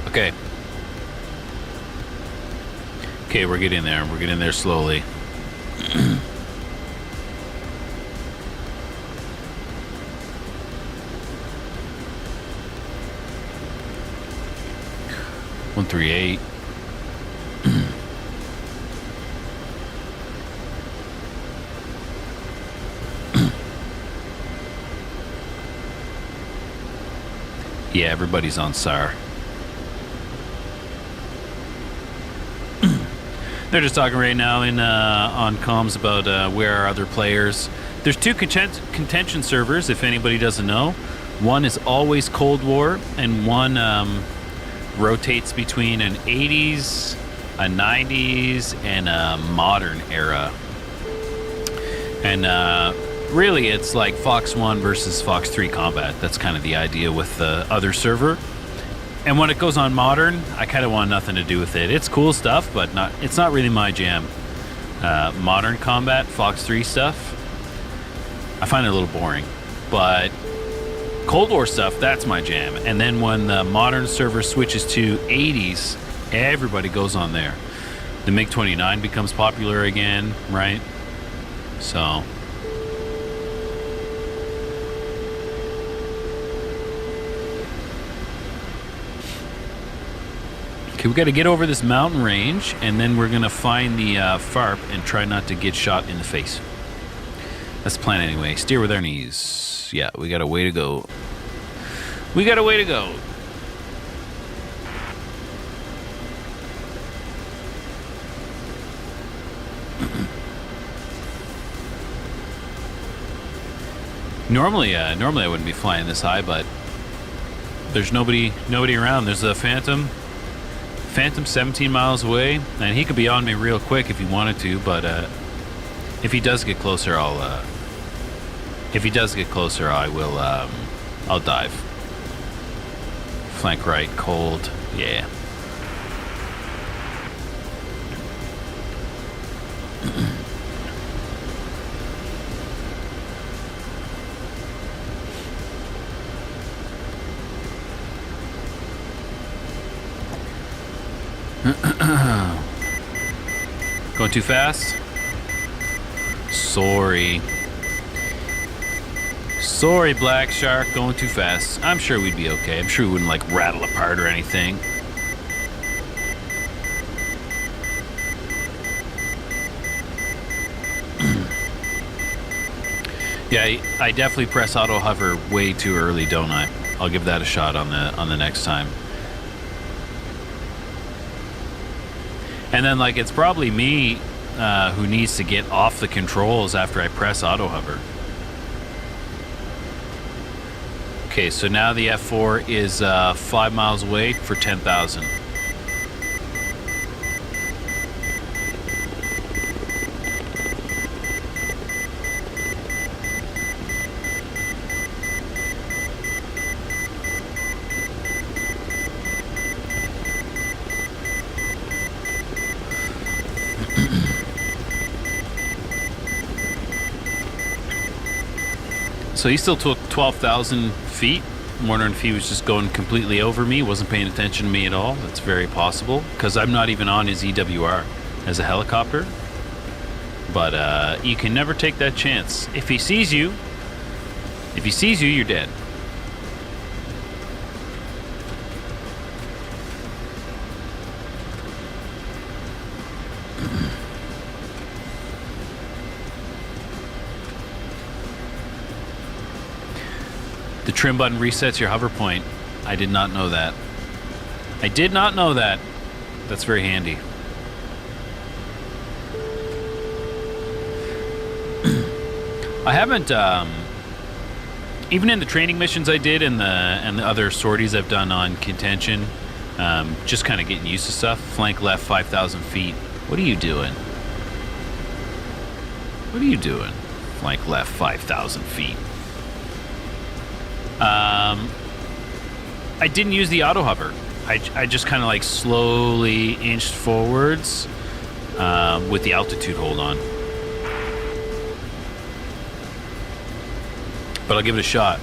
Okay. Okay, we're getting there. We're getting there slowly. One, 138. Yeah, everybody's on SAR. They're just talking right now in on comms about where are other players. There's two contention servers, if anybody doesn't know. One is always Cold War, and one rotates between an 80s, a 90s, and a modern era. And really, it's like Fox 1 versus Fox 3 combat. That's kind of the idea with the other server. And when it goes on modern, I kind of want nothing to do with it. It's cool stuff, but it's not really my jam. Modern combat, Fox 3 stuff, I find it a little boring. But Cold War stuff, that's my jam. And then when the modern server switches to 80s, everybody goes on there. The MiG-29 becomes popular again, right? So... Okay, we got to get over this mountain range, and then we're going to find the FARP and try not to get shot in the face. That's the plan anyway. Steer with our knees. Yeah, we got a way to go. We got a way to go. Normally I wouldn't be flying this high, but There's nobody around. There's a Phantom 17 miles away, and he could be on me real quick if he wanted to, but if he does get closer, I will I'll dive. Flank right, cold. Yeah. Going too fast? Sorry. Sorry, BlackShark, going too fast. I'm sure we'd be okay. I'm sure we wouldn't, like, rattle apart or anything. Yeah, I definitely press auto hover way too early, don't I? I'll give that a shot on the next time. And then, like, it's probably me who needs to get off the controls after I press auto hover. Okay, so now the F4 is 5 miles away for 10,000. So he still took 12,000 feet. I'm wondering if he was just going completely over me, wasn't paying attention to me at all. That's very possible, because I'm not even on his EWR as a helicopter. But you can never take that chance. If he sees you, you're dead. The trim button resets your hover point. I did not know that. I did not know that. That's very handy. I haven't, even in the training missions I did and the other sorties I've done on contention, just kind of getting used to stuff. Flank left 5,000 feet. What are you doing? What are you doing? Flank left 5,000 feet. I didn't use the auto hover. I just kind of like slowly inched forwards with the altitude hold on. But I'll give it a shot.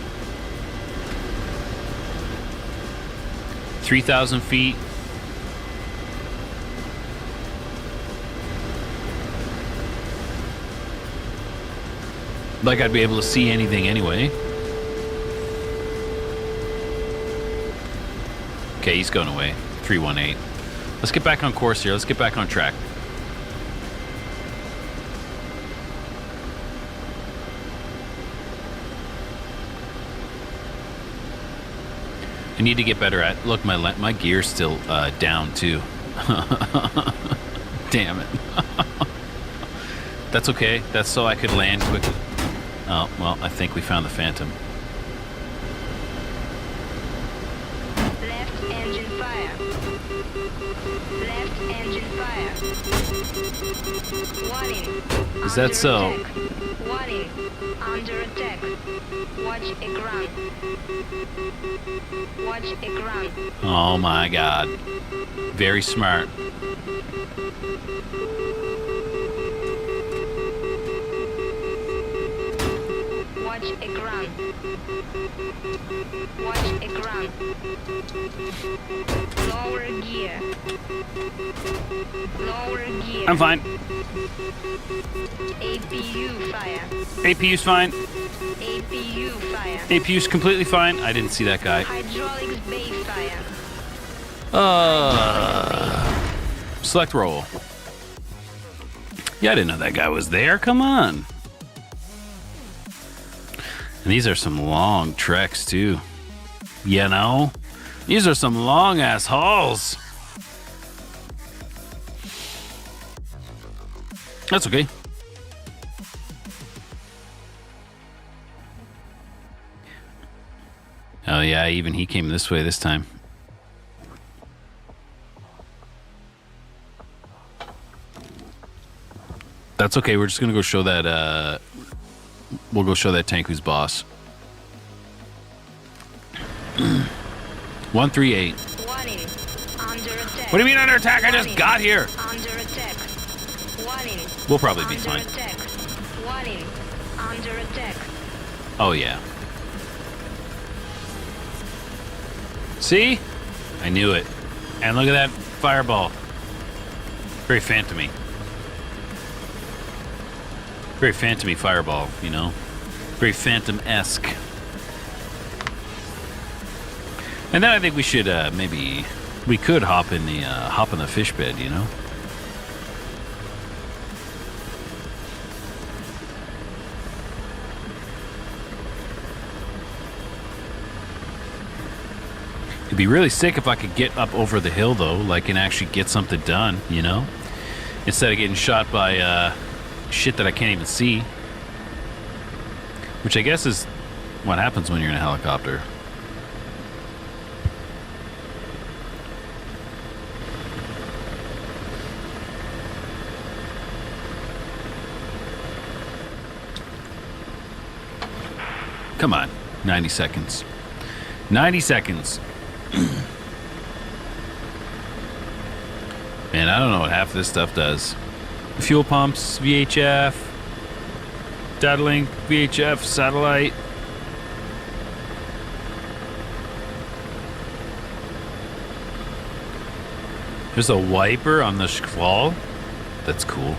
3,000 feet. Like I'd be able to see anything anyway. Okay, he's going away. 318. Let's get back on course here. Let's get back on track. I need to get better at. Look, my gear's still down too. Damn it. That's okay. That's so I could land quickly. Oh well, I think we found the Phantom. Left engine fire. Left engine fire. Warning. Is that so? Attack. Warning. Under attack. Watch a ground. Watch a ground. Oh my god. Very smart. Watch a ground. Watch a ground. Lower gear. Lower gear. I'm fine. APU fire. APU's fine. APU fire. APU's completely fine. I didn't see that guy. Hydraulics bay fire. Select roll. Yeah, I didn't know that guy was there. Come on. And these are some long treks too. You know? These are some long ass hauls. That's okay. Oh yeah, even he came this way this time. That's okay, we're just gonna go show that, we'll go show that tank who's boss. 138. Warning. Under attack. What do you mean under attack? I just Warning. got here. Under attack. Warning. We'll probably be Under fine. attack. Warning. Under attack. Oh yeah. See? I knew it. And look at that fireball. Very phantomy. Very phantomy fireball, you know? Very phantom-esque. And then I think we should maybe we could hop in the fish bed, you know? It'd be really sick if I could get up over the hill though, like, and actually get something done, you know? Instead of getting shot by shit that I can't even see. Which I guess is what happens when you're in a helicopter. Come on, 90 seconds. 90 seconds. Man, I don't know what half of this stuff does. Fuel pumps, VHF, data link, VHF, satellite. There's a wiper on the Schwal. That's cool.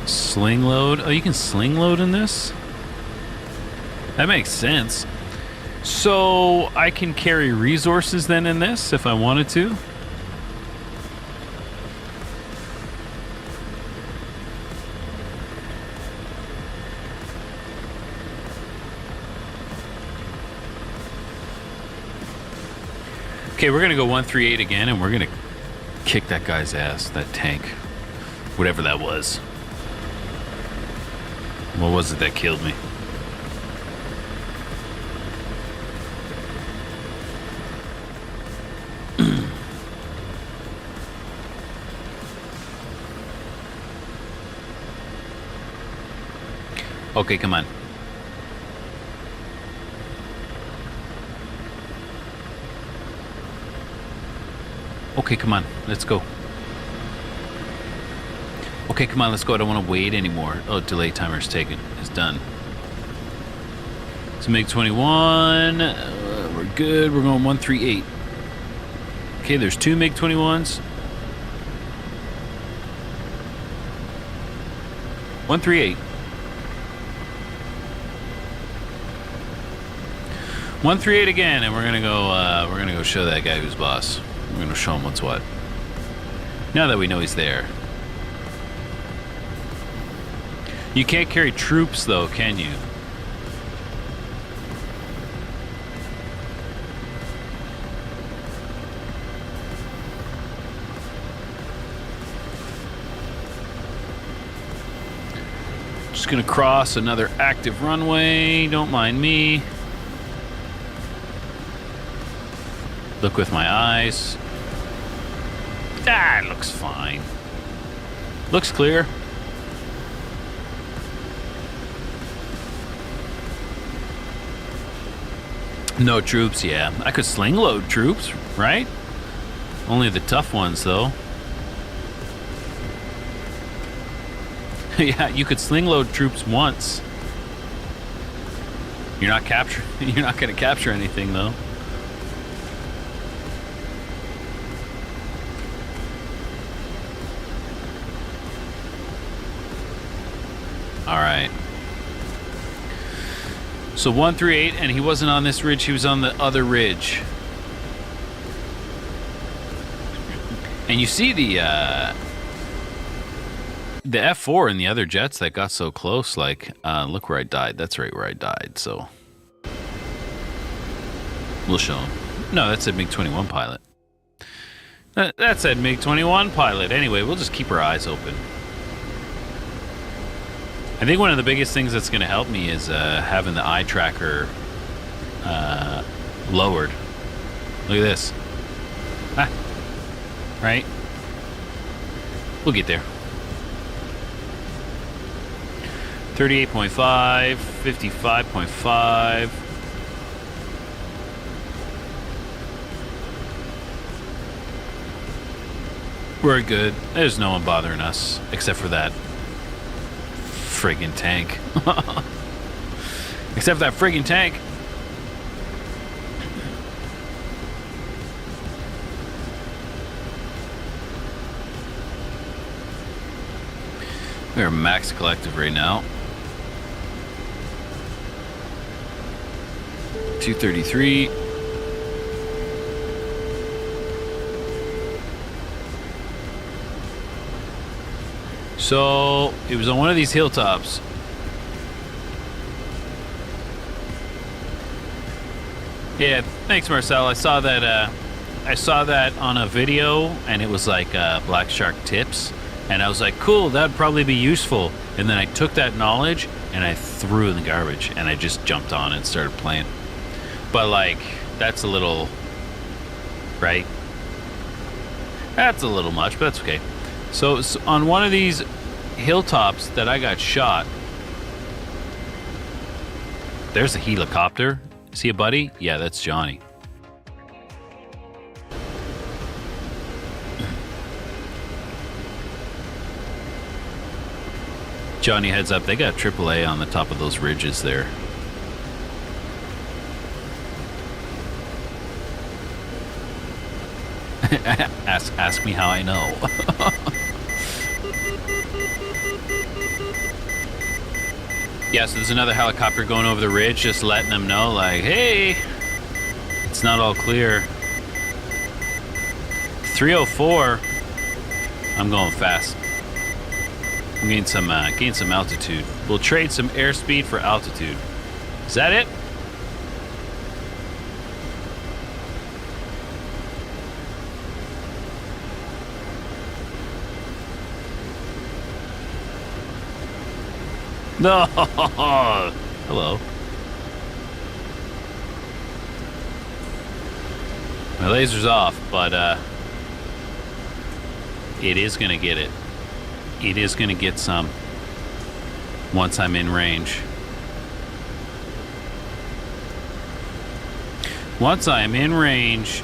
Sling load. Oh, you can sling load in this? That makes sense. So I can carry resources then in this if I wanted to? Okay, we're gonna go 138 again and we're gonna kick that guy's ass, that tank. Whatever that was. What was it that killed me? Okay, come on. Okay, come on. Let's go. Okay, come on, let's go. I don't want to wait anymore. Oh, delay timer's taken. It's done. It's MiG-21. We're good. We're going 138. Okay, there's 2 MiG-21s. 138. 138 again, and we're gonna go show that guy who's boss. We're gonna show him what's what. Now that we know he's there. You can't carry troops though, can you? Just gonna cross another active runway, don't mind me. Look with my eyes. Ah, it looks fine. Looks clear. No troops, yeah. I could sling load troops, right? Only the tough ones, though. Yeah, you could sling load troops once. You're not gonna capture anything, though. All right. So 138, and he wasn't on this ridge, he was on the other ridge. And you see the F4 and the other jets that got so close, like, look where I died. That's right where I died, so. We'll show him. No, that said MiG-21 pilot. That said MiG-21 pilot. Anyway, we'll just keep our eyes open. I think one of the biggest things that's going to help me is having the eye tracker lowered. Look at this. Ah, right? We'll get there. 38.5, 55.5. We're good. There's no one bothering us except for that friggin' tank. Except for that friggin' tank. We're max collective right now. 233. So it was on one of these hilltops. Yeah, thanks, Marcel. I saw that on a video, and it was like BlackShark tips, and I was like, cool, that'd probably be useful. And then I took that knowledge and I threw it in the garbage, and I just jumped on and started playing. But like, that's a little, right? That's a little much, but that's okay. So on one of these hilltops that I got shot, there's a helicopter. See a buddy? Yeah, that's Johnny. Johnny, heads up, they got AAA on the top of those ridges there. ask me how I know. Yeah, so there's another helicopter going over the ridge, just letting them know, like, hey, it's not all clear. 304. I'm going fast. I'm getting some altitude. We'll trade some airspeed for altitude. Is that it? No. Hello. My laser's off, but it is gonna get it. It is gonna get some once I'm in range. Once I'm in range.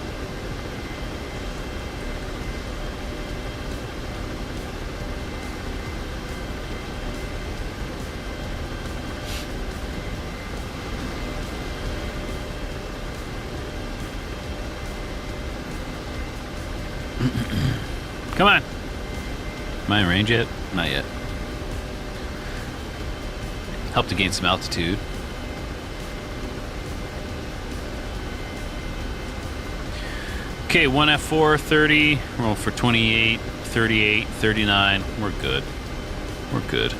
Come on. Am I in range yet? Not yet. Help to gain some altitude. Okay, 1F4, 30. Roll for 28, 38, 39. We're good. We're good.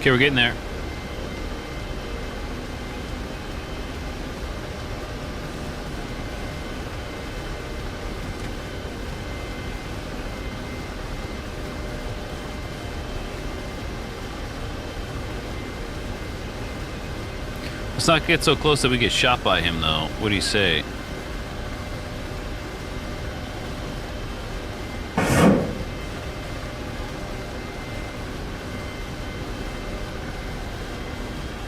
Okay, we're getting there. Let's not get so close that we get shot by him, though. What do you say?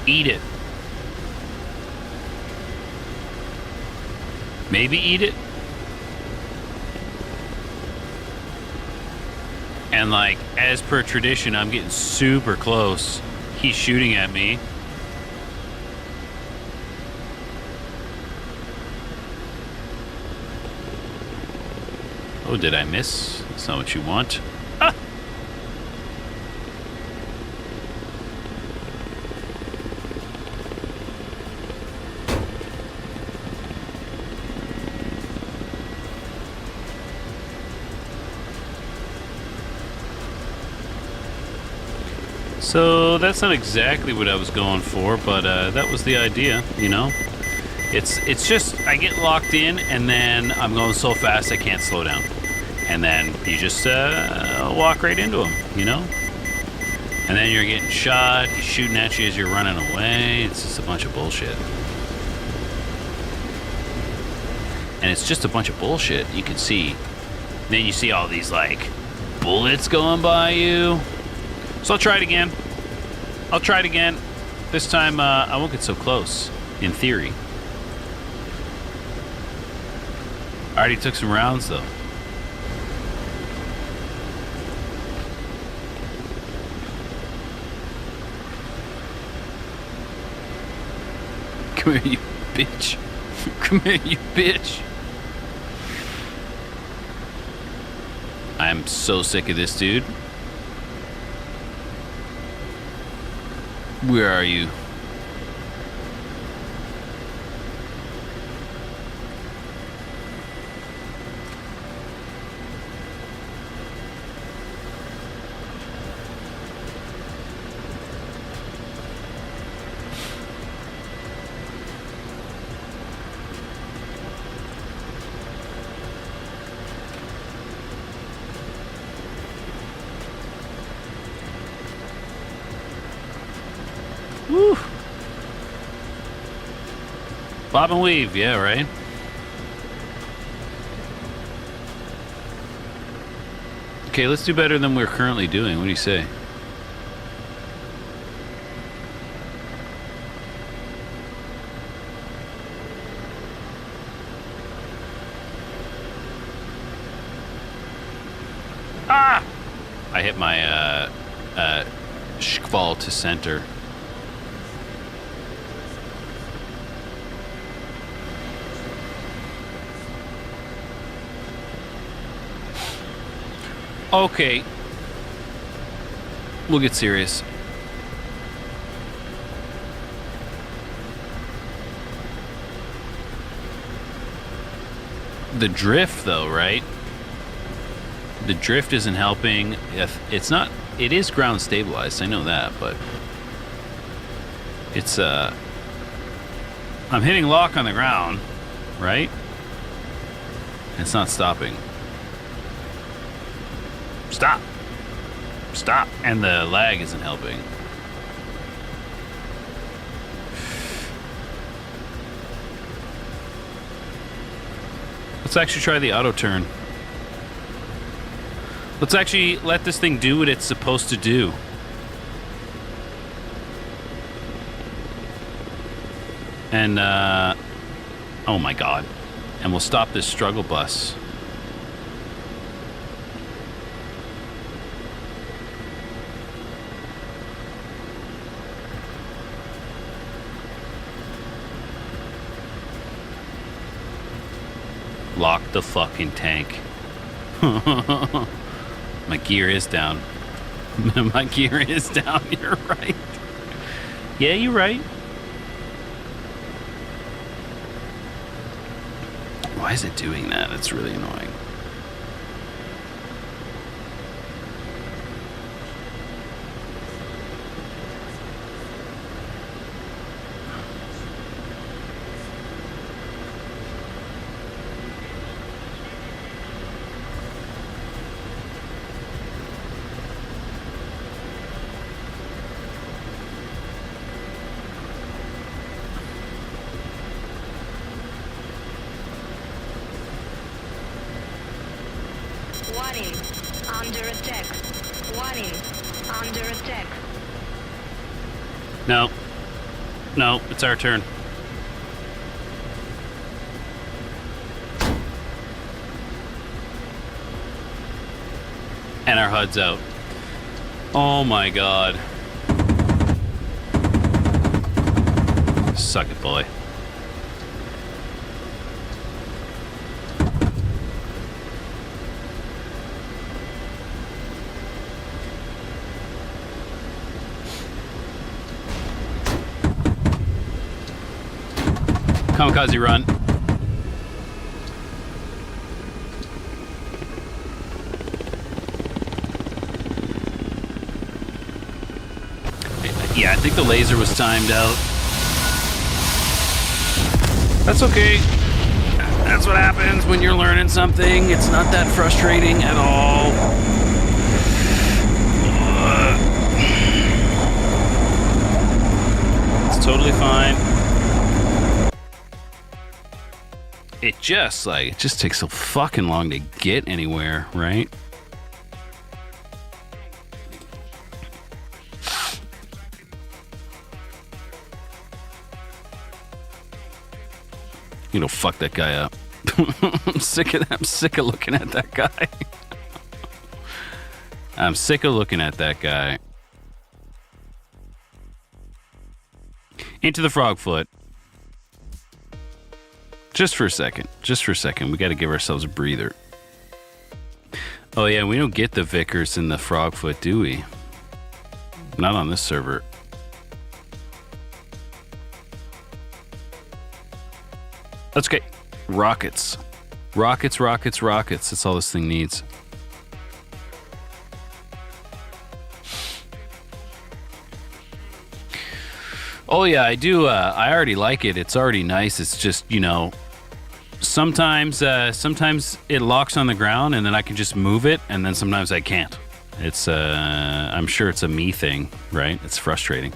Eat it. Maybe eat it. And like, as per tradition, I'm getting super close. He's shooting at me. Oh, did I miss? That's not what you want. Ah! So that's not exactly what I was going for, but that was the idea, you know? It's just, I get locked in, and then I'm going so fast I can't slow down. And then you just walk right into them, you know? And then you're getting shot, he's shooting at you as you're running away. It's just a bunch of bullshit. And it's just a bunch of bullshit, you can see. Then you see all these, like, bullets going by you. So I'll try it again. I'll try it again. This time, I won't get so close, in theory. I already took some rounds, though. Come here, you bitch. Come here, you bitch. I'm so sick of this dude. Where are you? Woo. Bob and weave, yeah, right? Okay, let's do better than we're currently doing. What do you say? Ah! I hit my fall to center. Okay. We'll get serious. The drift, though, right? The drift isn't helping. It's not. It is ground stabilized. I know that, but it's I'm hitting lock on the ground, right? It's not stopping. Stop. Stop. And the lag isn't helping. Let's actually try the auto turn. Let's actually let this thing do what it's supposed to do. And, oh my God. And we'll stop this struggle bus. Lock the fucking tank. My gear is down. My gear is down. You're right. Yeah, you're right. Why is it doing that? It's really annoying. Warning, under attack. Warning, under attack. No. No, it's our turn. And our HUD's out. Oh my God. Suck it, boy. Kamikaze run. Yeah, I think the laser was timed out. That's okay. That's what happens when you're learning something. It's not that frustrating at all. It's totally fine. It just takes so fucking long to get anywhere, right? You know, fuck that guy up. I'm sick of looking at that guy. I'm sick of looking at that guy. Into the frog foot. Just for a second. We got to give ourselves a breather. Oh yeah, we don't get the VIKHRs in the frog foot, do we? Not on this server. That's okay. Rockets. Rockets. That's all this thing needs. Oh yeah, I do. I already like it. It's already nice. It's just, you know, sometimes it locks on the ground and then I can just move it, and then sometimes I can't. It's I'm sure it's a me thing, right? It's frustrating.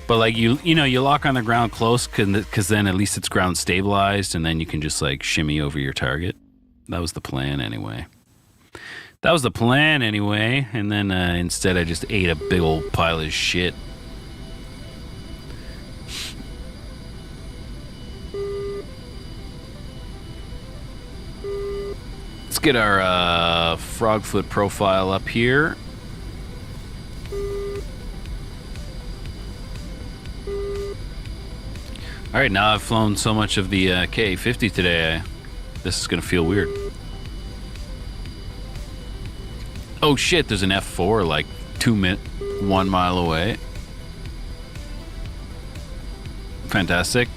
But like you know, you lock on the ground close because then at least it's ground stabilized, and then you can just like shimmy over your target. That was the plan anyway. And then instead I just ate a big old pile of shit. Let's get our frogfoot profile up here. All right, now I've flown so much of the KA-50 today, this is gonna feel weird. Oh shit, there's an F4 like 1 mile away. Fantastic.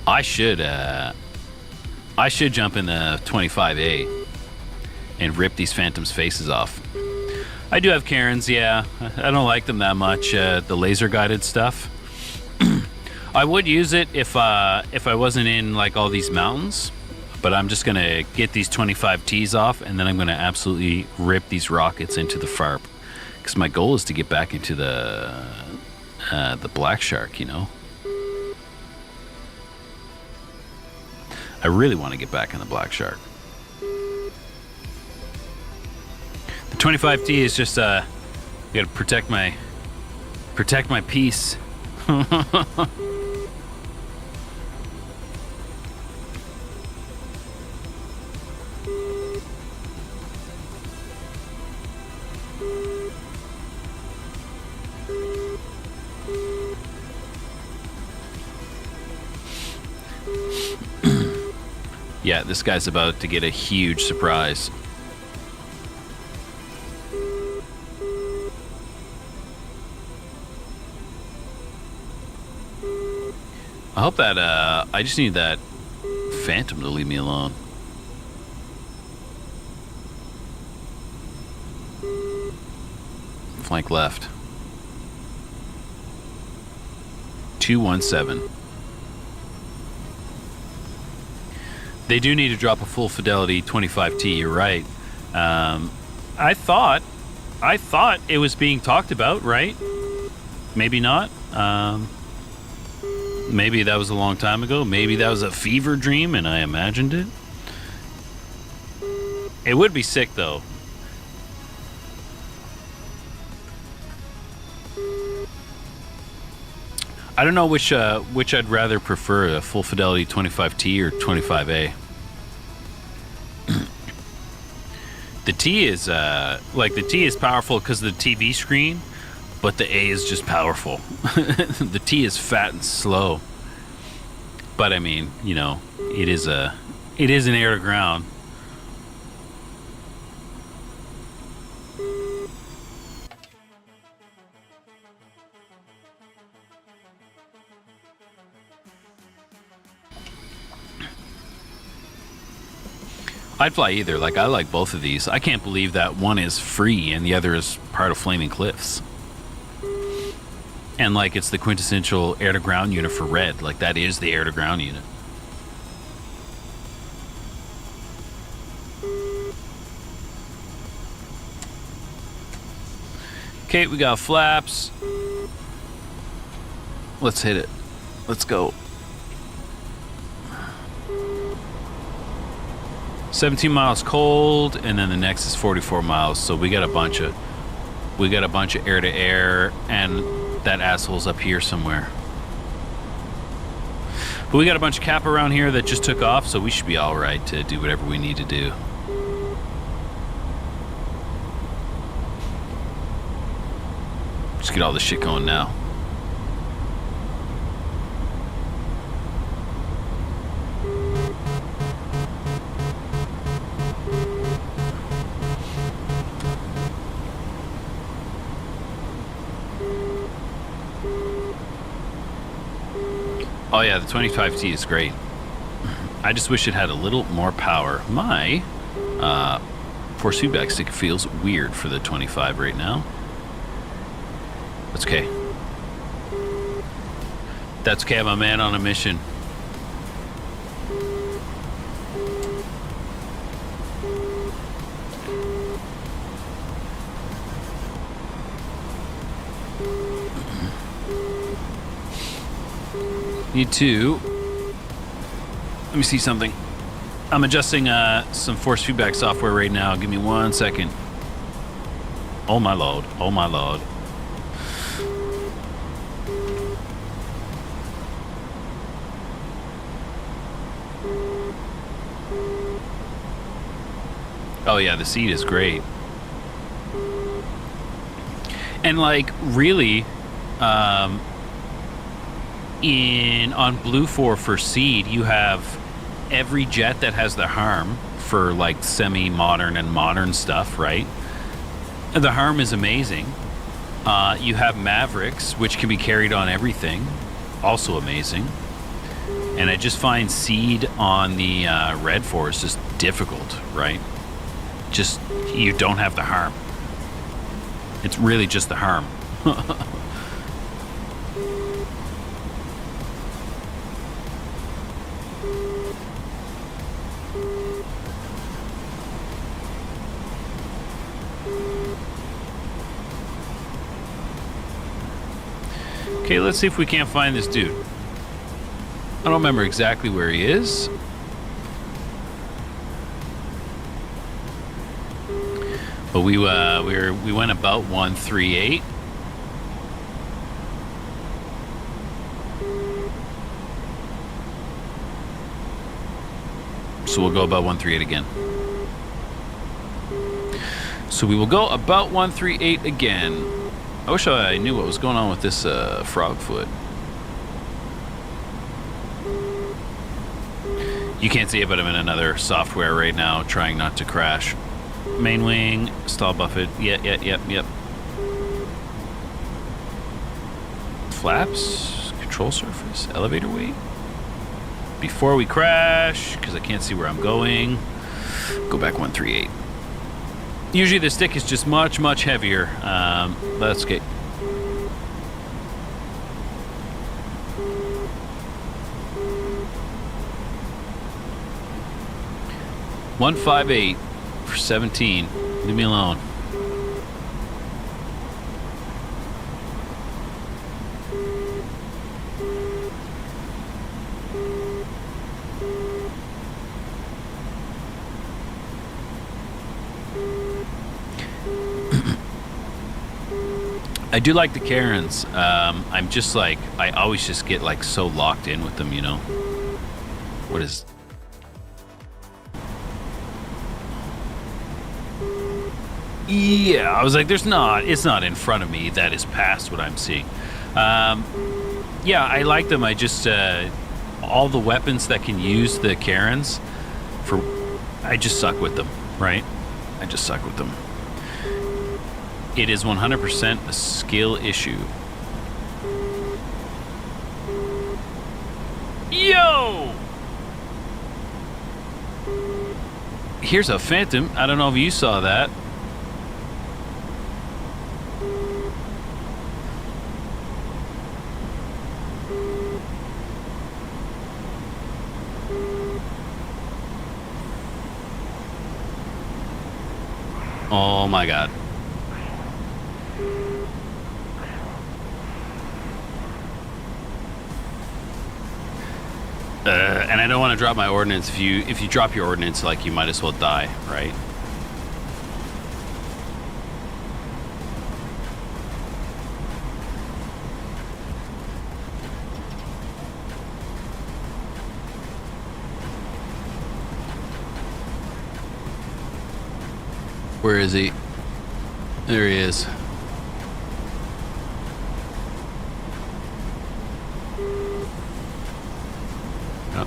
I should jump in the 25A and rip these phantoms' faces off. I do have Karens, yeah. I don't like them that much, the laser-guided stuff. I would use it if I wasn't in like all these mountains, but I'm just gonna get these 25Ts off, and then I'm gonna absolutely rip these rockets into the FARP, because my goal is to get back into the BlackShark, you know. I really want to get back in the BlackShark. The 25T is just gotta protect my peace. Yeah, this guy's about to get a huge surprise. I hope that, I just need that phantom to leave me alone. Flank left. 217. They do need to drop a full fidelity 25T, you're right. I thought it was being talked about, right? Maybe not. Maybe that was a long time ago. Maybe that was a fever dream and I imagined it. It would be sick though. I don't know which I'd rather prefer, a full fidelity 25T or 25A. The T is the T is powerful because of the TV screen, but the A is just powerful. The T is fat and slow. But I mean, you know, it is an air to ground. I'd fly either. Like, I like both of these. I can't believe that one is free and the other is part of Flaming Cliffs. And, like, it's the quintessential air-to-ground unit for red. Like, that is the air-to-ground unit. Okay, we got flaps. Let's hit it. Let's go. 17 miles cold, and then the next is 44 miles. So we got a bunch of air to air, and that asshole's up here somewhere. But we got a bunch of cap around here that just took off, so we should be all right to do whatever we need to do. Just get all this shit going now. Oh yeah, the 25T is great. I just wish it had a little more power. My force feedback stick feels weird for the 25 right now. That's okay. That's okay, I'm a man on a mission. Need to... Let me see something. I'm adjusting some force feedback software right now. Give me 1 second. Oh my lord. Oh my lord. Oh yeah, the seat is great. And like really, on Blue 4 for seed, you have every jet that has the harm for like semi-modern and modern stuff, right? The harm is amazing. You have Mavericks, which can be carried on everything, also amazing. And I just find seed on the Red 4 is just difficult, right? Just, you don't have the harm. It's really just the harm. Okay, let's see if we can't find this dude. I don't remember exactly where he is. But we went about 138. So we'll go about 138 again. So we will go about 138 again. I wish I knew what was going on with this frog foot. You can't see it, but I'm in another software right now trying not to crash. Main wing, stall buffet, yep. Flaps, control surface, elevator weight. Before we crash, because I can't see where I'm going, go back 138. Usually the stick is just much, much heavier. Let's get... $158 for 17. Leave me alone. I do like the Karens. I'm just like, I always just get like so locked in with them, you know. What is... Yeah, I was like, it's not in front of me. That is past what I'm seeing. Yeah, I like them. I just, all the weapons that can use the Karens, I just suck with them, right? I just suck with them. It is 100% a skill issue. Yo! here's a Phantom. I don't know if you saw that. Oh my god. And I don't want to drop my ordnance. If you drop your ordnance, like, you might as well die, right? Where is he? There he is. Oh.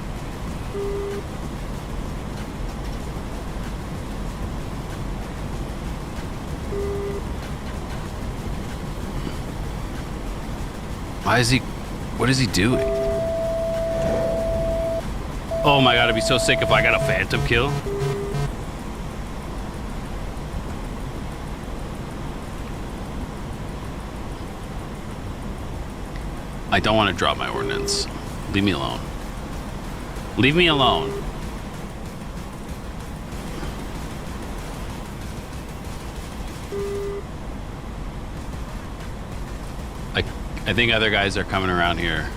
Why is he... What is he doing? Oh my god, I'd be so sick if I got a Phantom kill. I don't want to drop my ordnance. Leave me alone. Leave me alone. I think other guys are coming around here.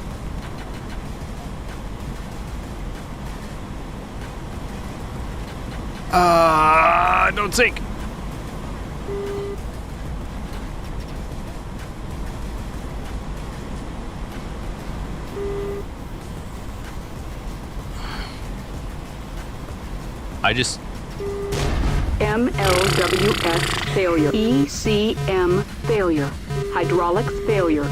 Don't sink. I just... MLWS failure. ECM failure. Hydraulics failure.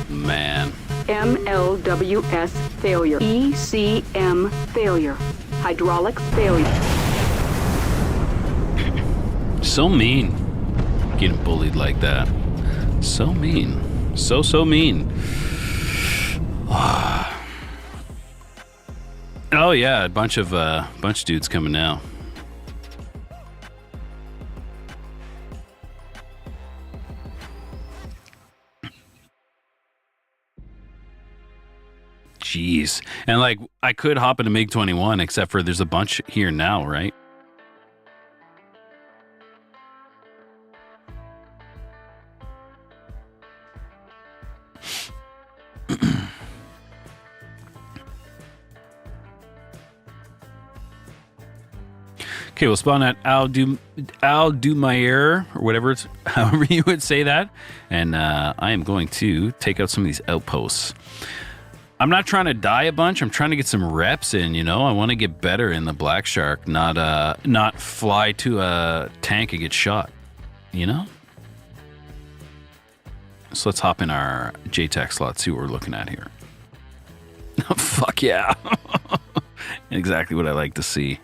Man. MLWS failure. ECM failure. Hydraulics failure. So mean. Getting bullied like that. So mean. So mean. Oh yeah, a bunch of dudes coming now. Jeez. And like, I could hop into MiG-21, except for there's a bunch here now, right? Okay, we'll spawn at Al-Dumayer, or whatever it's, however you would say that. And I am going to take out some of these outposts. I'm not trying to die a bunch. I'm trying to get some reps in, you know? I want to get better in the BlackShark, not fly to a tank and get shot, you know? So let's hop in our JTAC slot, see what we're looking at here. Fuck yeah. Exactly what I like to see.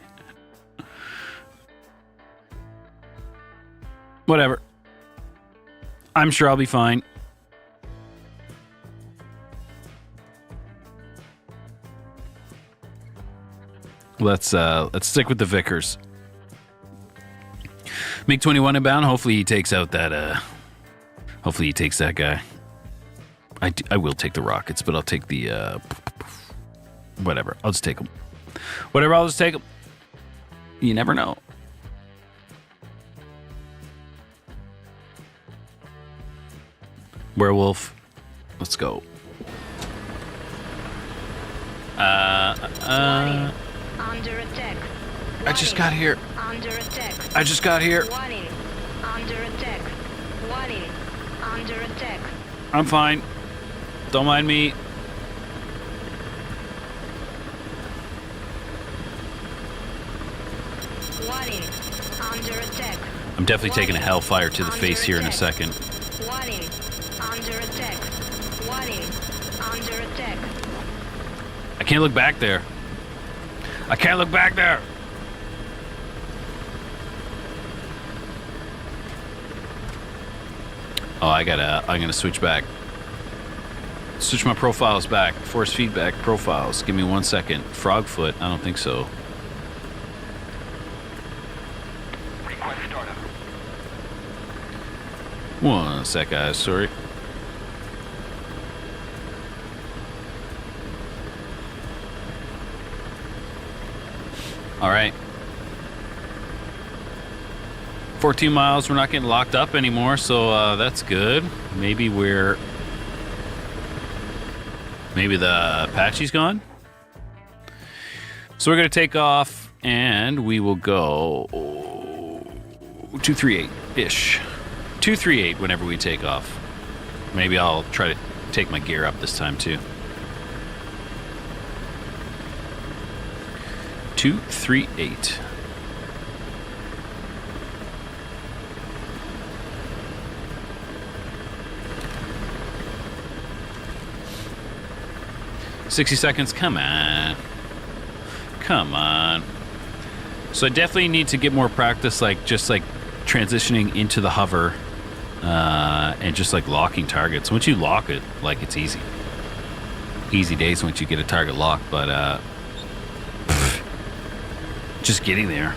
Whatever. I'm sure I'll be fine. Let's stick with the VIKHRs. MiG-21 inbound. Hopefully he takes out that. Hopefully he takes that guy. I will take the rockets, but I'll take the. Whatever. I'll just take them. Whatever. I'll just take them. You never know. Werewolf. Let's go. Under attack. I just got here. Under attack. I just got here. Warning. Under attack. Warning. Under attack. I'm fine. Don't mind me. Warning. Under attack. I'm definitely taking a hellfire to the face here in a second. Warning. Under attack. Warning. Under attack. I can't look back there. I can't look back there. Oh, I'm gonna switch back. Switch my profiles back. Force feedback profiles. Give me 1 second. Frogfoot? I don't think so. One sec, guys. Sorry. All right. 14 miles. We're not getting locked up anymore, so that's good. Maybe the Apache's gone. So we're going to take off, and we will go 238-ish. 238 whenever we take off. Maybe I'll try to take my gear up this time, too. 238. $60 seconds. Come on. Come on. So I definitely need to get more practice, just transitioning into the hover, and just locking targets. Once you lock it, it's easy. Easy days once you get a target locked, but just getting there.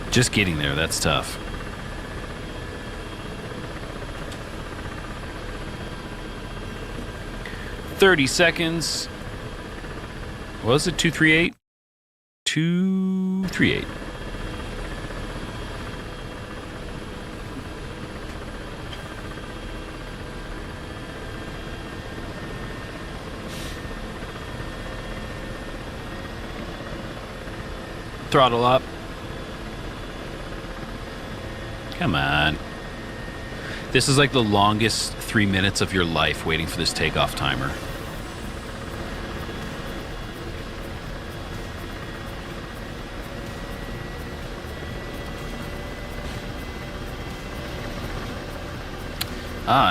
Just getting there, that's tough. $30 seconds. What was it? 238? 238. Throttle up. Come on. This is the longest 3 minutes of your life waiting for this takeoff timer.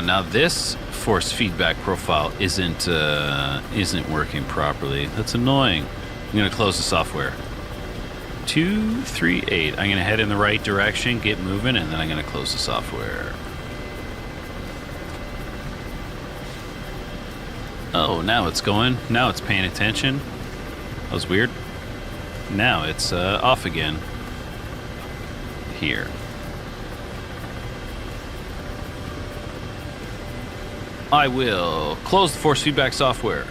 Now this force feedback profile isn't working properly. That's annoying. I'm gonna close the software. 238. I'm gonna head in the right direction, get moving, and then I'm gonna close the software. Oh, now it's going. Now it's paying attention. That was weird. Now it's off again. Here. I will close the force feedback software.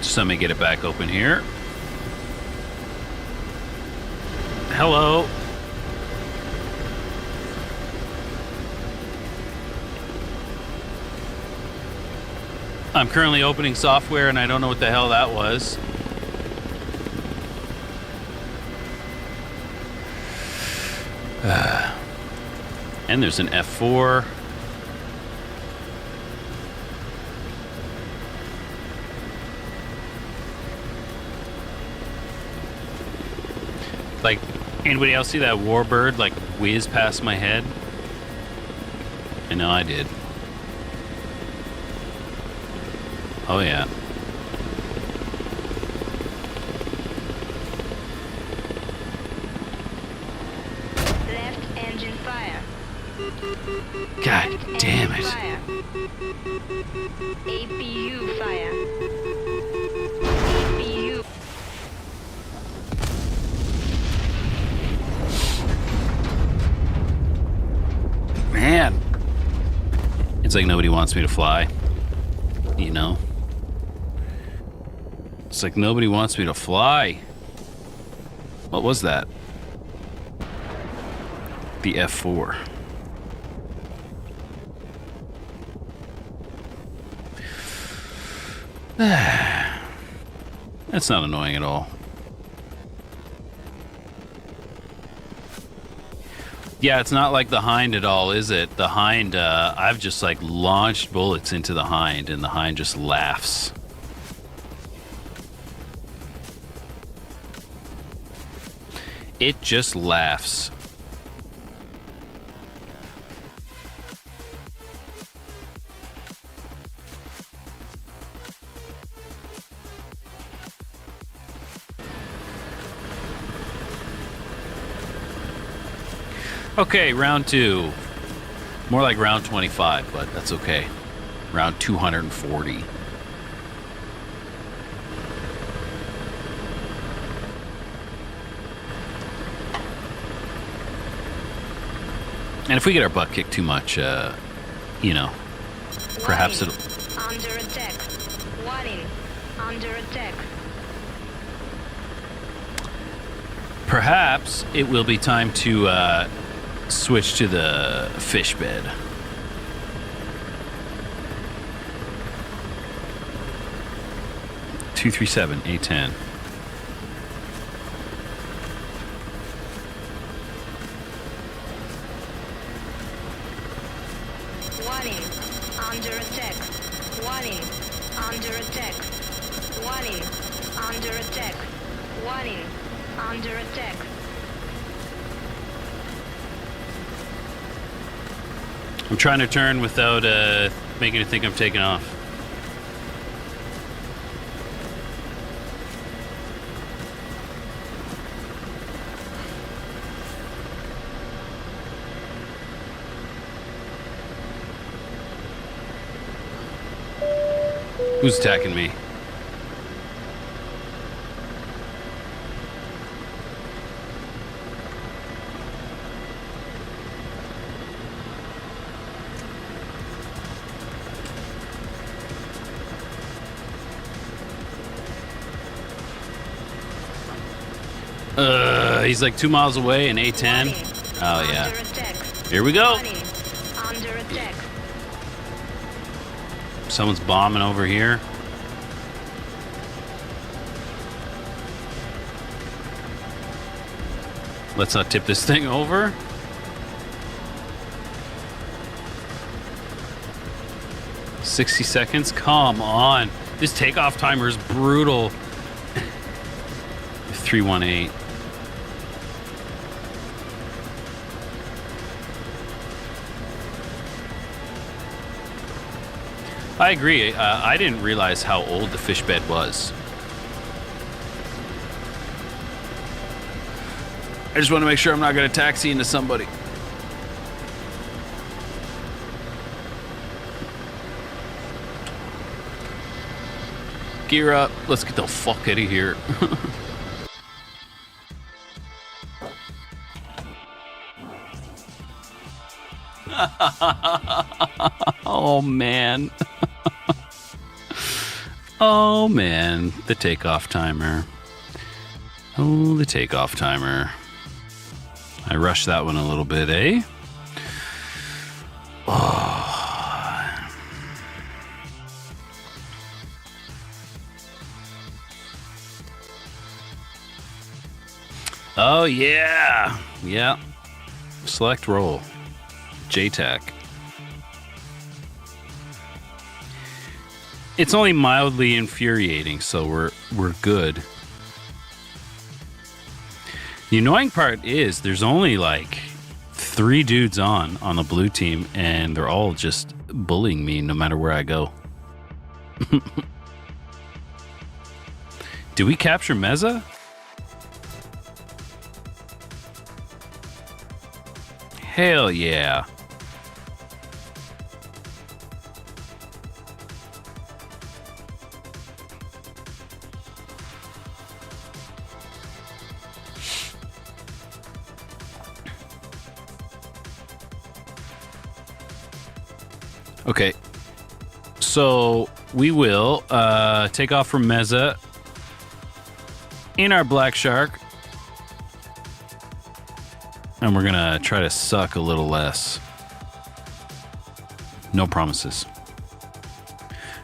Just let me get it back open here. Hello. I'm currently opening software and I don't know what the hell that was. And there's an F4. Anybody else see that warbird whiz past my head? I know I did. Oh yeah. Left engine fire. God Left damn engine it. Fire. APU fire. APU. Man. It's like nobody wants me to fly. You know? It's like nobody wants me to fly. What was that? The F4. That's not annoying at all. Yeah, it's not like the Hind at all, is it? The Hind, I've just launched bullets into the Hind and the Hind just laughs. It just laughs. Okay, round two. More like round 25, but that's okay. Round 240. And if we get our butt kicked too much, you know, perhaps it'll... Under attack. Warning. Under attack. Perhaps it will be time to switch to the fish bed. (237) A10. Warning. Under attack. Warning. Under attack. Warning. Under attack. Warning. Under attack. I'm trying to turn without making it think I'm taking off. Who's attacking me? He's like 2 miles away in A10. Oh yeah. Here we go. Under attack. Someone's bombing over here. Let's not tip this thing over. $60 seconds. Come on. This takeoff timer is brutal. 318. I agree. I didn't realize how old the fish bed was. I just want to make sure I'm not going to taxi into somebody. Gear up. Let's get the fuck out of here. Oh, man. Oh, man. The takeoff timer. Oh, the takeoff timer. I rushed that one a little bit, eh? Oh. Oh, yeah. Yeah. Select roll. JTAC. It's only mildly infuriating, so we're good. The annoying part is there's only like 3 dudes on the blue team, and they're all just bullying me no matter where I go. Do we capture Meza? Hell yeah. Okay, so we will take off from Meza in our BlackShark, and we're gonna try to suck a little less. No promises.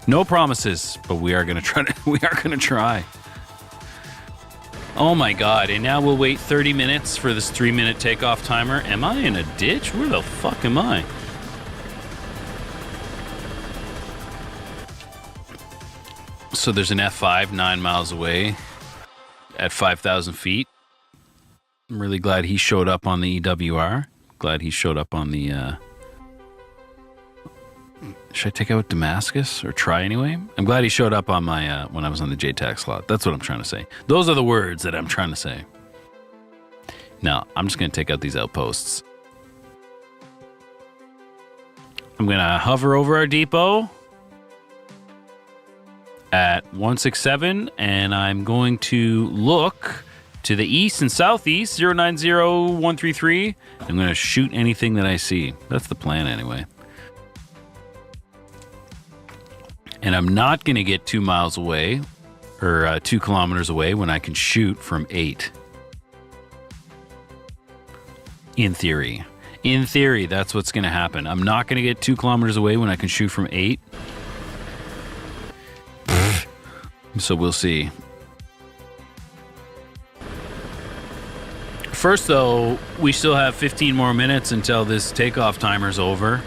No promises, but we are gonna try to. We are gonna try. Oh my god! And now we'll wait 30 minutes for this 3-minute takeoff timer. Am I in a ditch? Where the fuck am I? So there's an F5 9 miles away at 5,000 feet. I'm really glad he showed up on the EWR. Glad he showed up on the... Should I take out Damascus or try anyway? I'm glad he showed up on my when I was on the JTAC slot. That's what I'm trying to say. Those are the words that I'm trying to say. Now, I'm just going to take out these outposts. I'm going to hover over our depot at 167, and I'm going to look to the east and southeast, 090133. I'm going to shoot anything that I see. That's the plan anyway. And I'm not going to get 2 miles away, or 2 kilometers away, when I can shoot from 8. In theory. In theory, that's what's going to happen. I'm not going to get 2 kilometers away when I can shoot from 8. So we'll see. First, though, we still have 15 more minutes until this takeoff timer's over.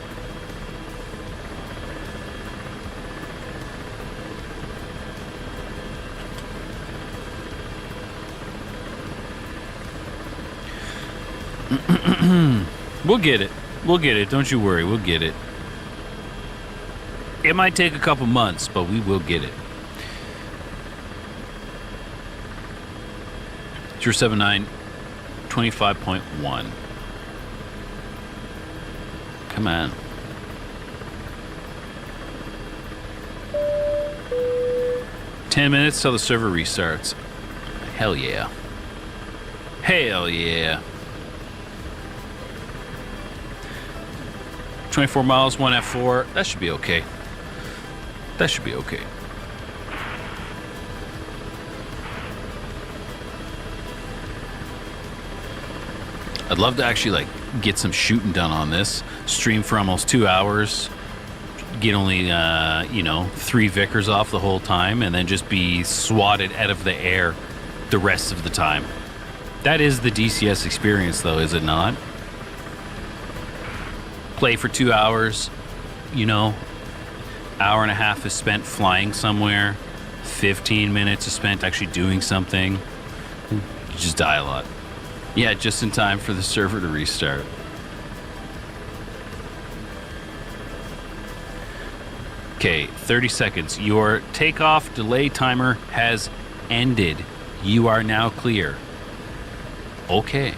We'll get it. We'll get it. Don't you worry. We'll get it. It might take a couple months, but we will get it. 079 25.1. Come on. Ten minutes till the server restarts. Hell yeah. Hell yeah. 24 miles, 1 F4. That should be okay. That should be okay. I'd love to actually like get some shooting done on this. Stream for almost 2 hours. Get only, 3 VIKHRs off the whole time, and then just be swatted out of the air the rest of the time. That is the DCS experience, though, is it not? Play for 2 hours, hour and a half is spent flying somewhere, 15 minutes is spent actually doing something. You just die a lot. Yeah, just in time for the server to restart. Okay, 30 seconds. Your takeoff delay timer has ended. You are now clear. Okay.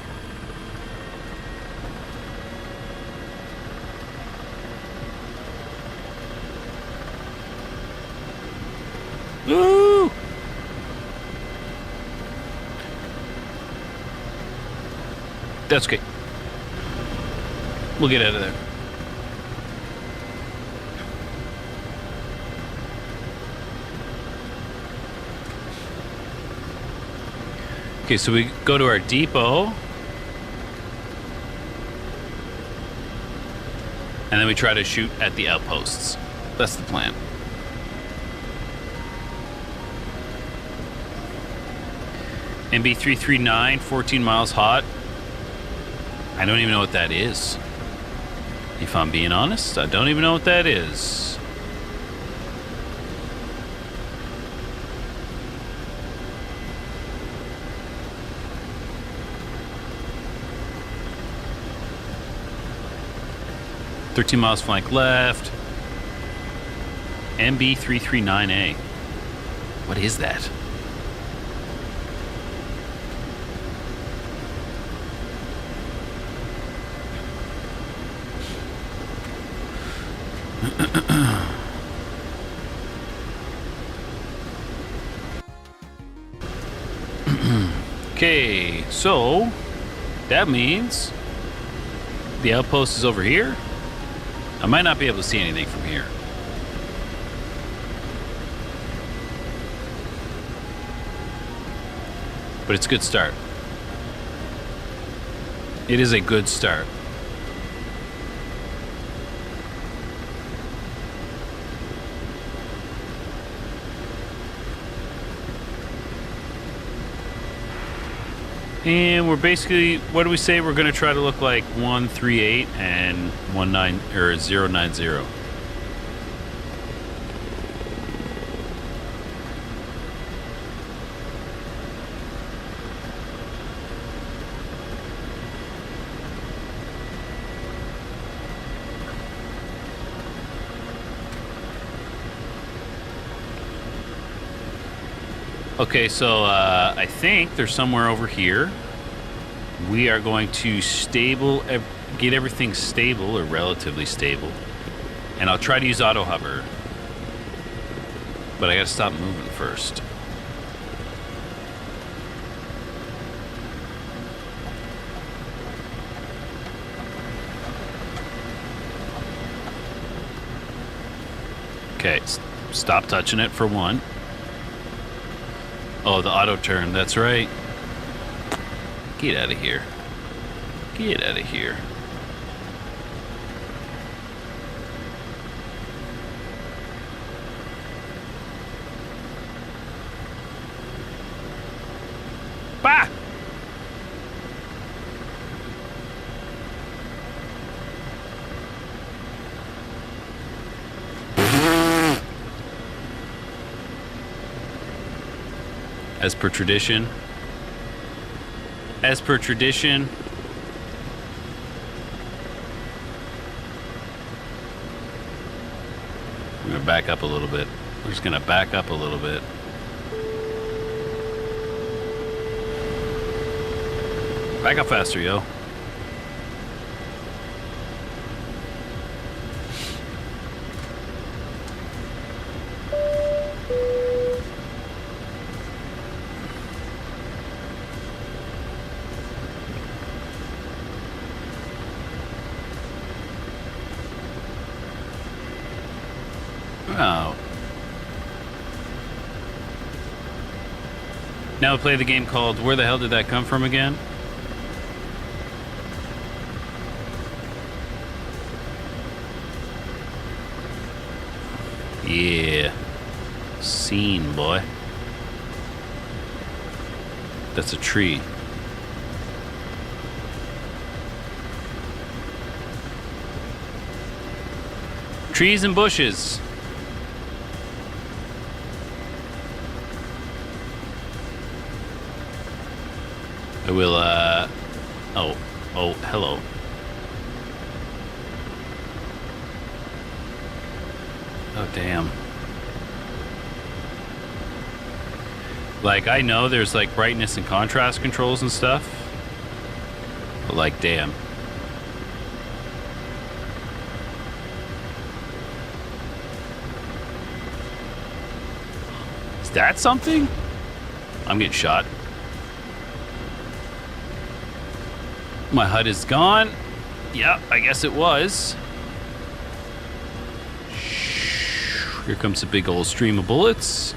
Woo! That's okay. We'll get out of there. Okay, so we go to our depot. And then we try to shoot at the outposts. That's the plan. MB339, 14 miles hot. I don't even know what that is. If I'm being honest, I don't even know what that is. "13 miles flank left." MB339A. What is that? Okay, so that means the outpost is over here. I might not be able to see anything from here. But it's a good start. It is a good start. And we're basically, what do we say? We're going to try to look like 138 and 090. Okay, so I think they're somewhere over here. We are going to get everything stable, or relatively stable. And I'll try to use auto hover. But I gotta stop moving first. Okay, stop touching it for one. Oh, the auto turn, that's right. Get out of here. Get out of here. Bah! As per tradition. As per tradition. I'm gonna back up a little bit. We're just gonna back up a little bit. Back up faster, yo. Oh. Now we play the game called Where the Hell Did That Come From Again? Yeah. Scene, boy. That's a tree. Trees and bushes. I will, oh, hello. Oh, damn. Like, I know there's, like, brightness and contrast controls and stuff. But, like, damn. Is that something? I'm getting shot. My HUD is gone. Yeah, I guess it was. Here comes a big old stream of bullets.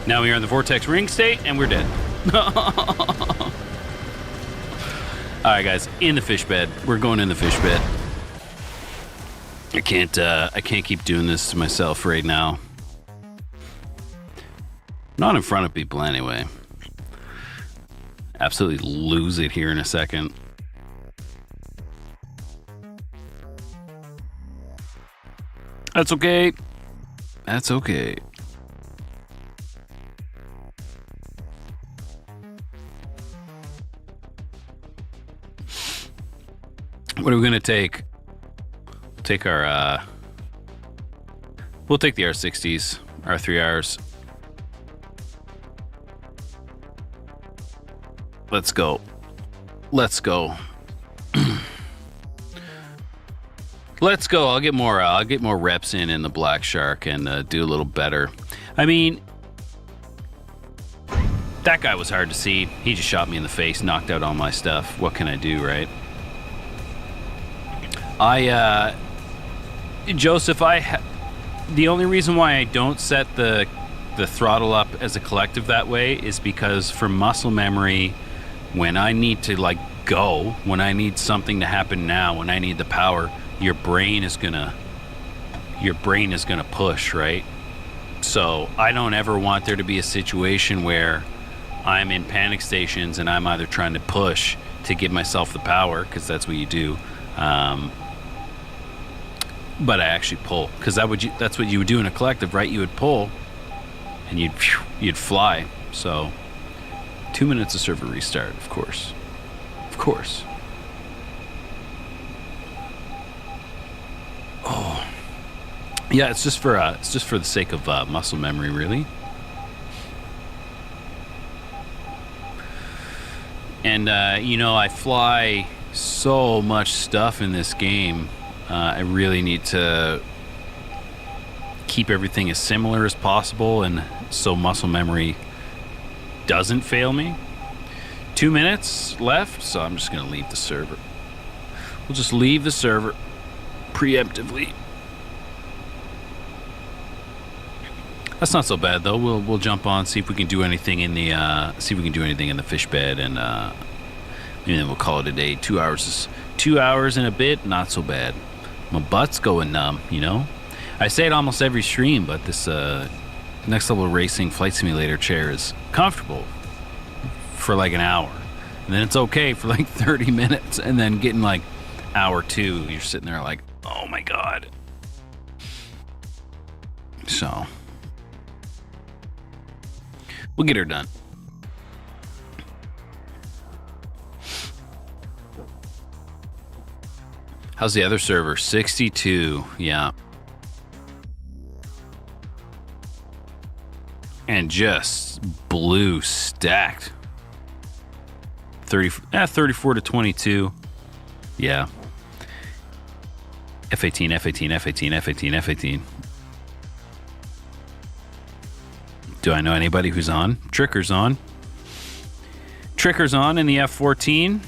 Now we are in the vortex ring state, and we're dead. All right, guys, in the fish bed. We're going in the fish bed. I can't keep doing this to myself right now. Not in front of people anyway. Absolutely lose it here in a second. That's okay. That's okay. What are we gonna take? Take our we'll take the R60s, R3Rs. Let's go. Let's go. Let's go. I'll get more reps in the BlackShark and do a little better. I mean, that guy was hard to see. He just shot me in the face, knocked out all my stuff. What can I do, right? Joseph, the only reason why I don't set the throttle up as a collective that way is because for muscle memory, when I need to like go, when I need something to happen now, when I need the power, your brain is gonna push, right? So I don't ever want there to be a situation where I'm in panic stations and I'm either trying to push to give myself the power, because that's what you do, but I actually pull, because that's what you would do in a collective, right? You would pull and you'd fly. So 2 minutes of server restart, of course. Of course. Oh. Yeah, it's just for the sake of muscle memory, really. And, you know, I fly so much stuff in this game. I really need to keep everything as similar as possible, and so muscle memory doesn't fail me. 2 minutes left, so I'm just going to leave the server. We'll just leave the server preemptively. That's not so bad though. We'll jump on, see if we can do anything in the fish bed, and then we'll call it a day. 2 hours and a bit, not so bad. My butt's going numb, you know. I say it almost every stream, but this next level racing flight simulator chair is comfortable for like an hour, and then it's okay for like 30 minutes, and then getting like hour 2, you're sitting there like, oh my god. So we'll get her done. How's the other server? 62, yeah. And just blue stacked. 34 to 22. Yeah. F18, F18, F18, F18, F18. Do I know anybody who's on? Tricker's on. Tricker's on in the F14.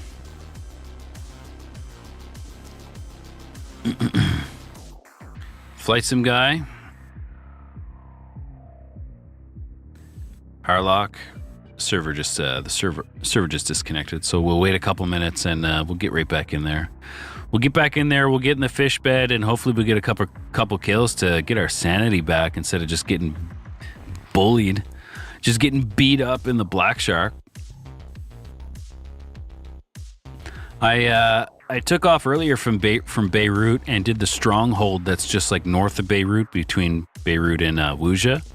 Flight sim guy. Harlock. Server just the server just disconnected, so we'll wait a couple minutes and we'll get right back in there. We'll get back in there. We'll get in the fish bed, and hopefully we'll get a couple kills to get our sanity back instead of just getting bullied, just getting beat up in the BlackShark. I took off earlier from Beirut and did the stronghold that's just like north of Beirut, between Beirut and Wuja.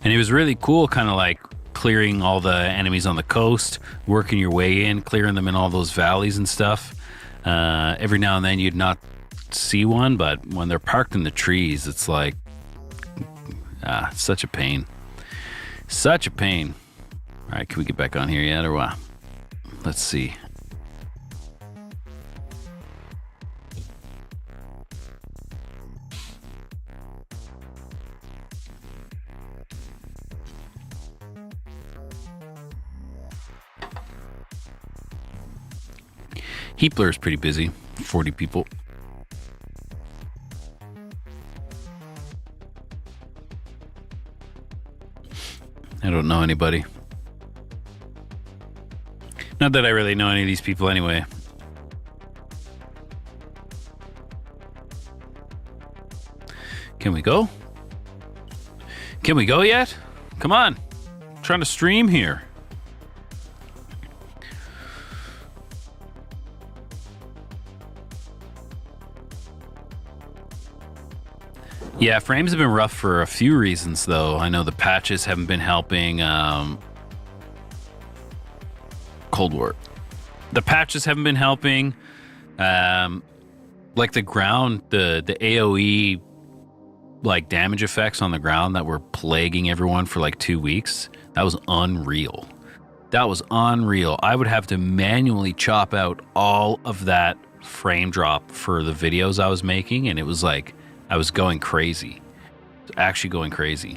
And it was really cool, kind of like clearing all the enemies on the coast, working your way in, clearing them in all those valleys and stuff. Every now and then you'd not see one, but when they're parked in the trees, it's like, such a pain. Such a pain. All right, can we get back on here yet, or what? Let's see. Heapler is pretty busy. 40 people. I don't know anybody. Not that I really know any of these people anyway. Can we go? Can we go yet? Come on. I'm trying to stream here. Yeah, frames have been rough for a few reasons, though. I know the patches haven't been helping. Cold War. The patches haven't been helping. Like the ground, the AOE like damage effects on the ground that were plaguing everyone for like 2 weeks. That was unreal. That was unreal. I would have to manually chop out all of that frame drop for the videos I was making, and it was like I was going crazy, actually going crazy.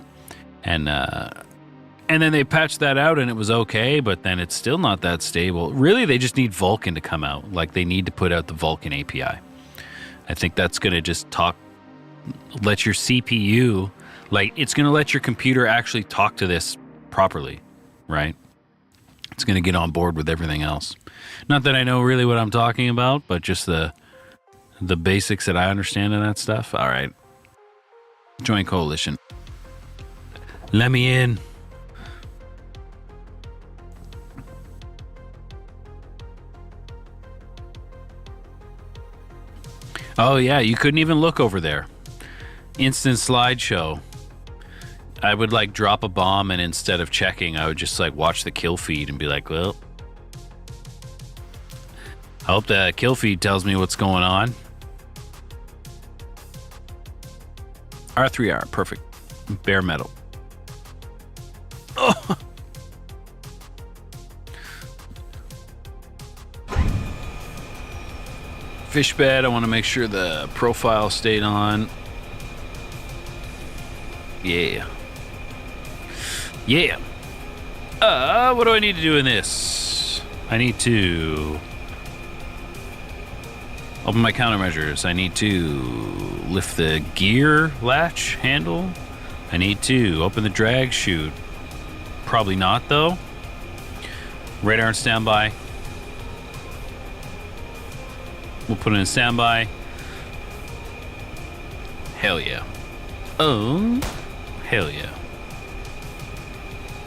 And then they patched that out and it was okay, but then it's still not that stable. Really, they just need Vulkan to come out. Like, they need to put out the Vulkan API. I think that's going to just let your CPU, like, it's going to let your computer actually talk to this properly, right? It's going to get on board with everything else. Not that I know really what I'm talking about, but just the basics that I understand in that stuff. All right. Join coalition. Let me in. Oh, yeah. You couldn't even look over there. Instant slideshow. I would like drop a bomb, and instead of checking, I would just like watch the kill feed and be like, well, I hope the kill feed tells me what's going on. R3R, perfect. Bare metal. Oh. FISHBED, I want to make sure the profile stayed on. Yeah. Yeah. What do I need to do in this? I need to open my countermeasures. I need to lift the gear latch handle. I need to open the drag chute. Probably not, though. Radar on standby. We'll put it in standby. Hell yeah. Oh, hell yeah.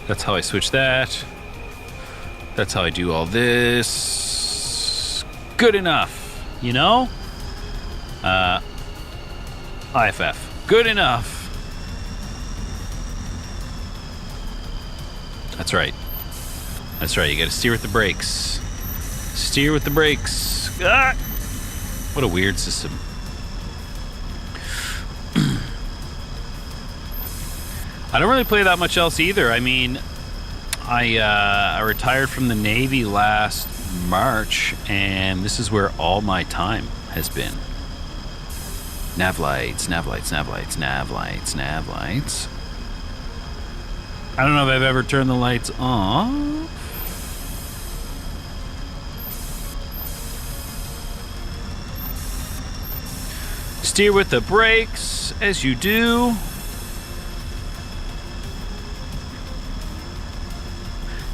That's how I switch that. That's how I do all this. Good enough, you know? IFF. Good enough. That's right. That's right, you gotta steer with the brakes. Steer with the brakes. Ah! What a weird system. I don't really play that much else either. I mean, I retired from the Navy last March, and this is where all my time has been. Nav lights, nav lights, nav lights, nav lights, nav lights. I don't know if I've ever turned the lights on. Steer with the brakes, as you do.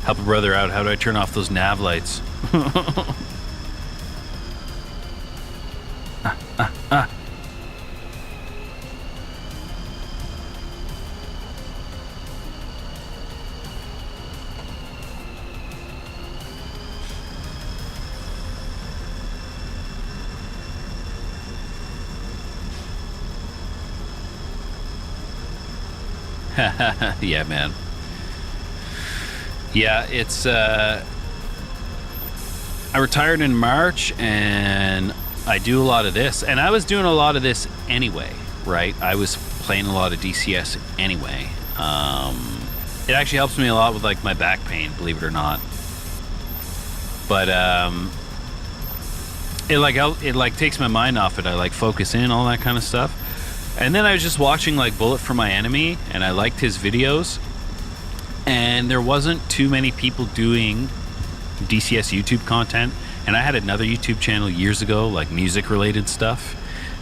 Help a brother out. How do I turn off those nav lights? Yeah, man. Yeah, it's I retired in March, and I do a lot of this, and I was doing a lot of this anyway, right? I was playing a lot of DCS anyway. It actually helps me a lot with like my back pain, believe it or not. But it takes my mind off it. I like focus in, all that kind of stuff. And then I was just watching like Bullet for My Enemy, and I liked his videos. And there wasn't too many people doing DCS YouTube content. And I had another YouTube channel years ago, like music related stuff,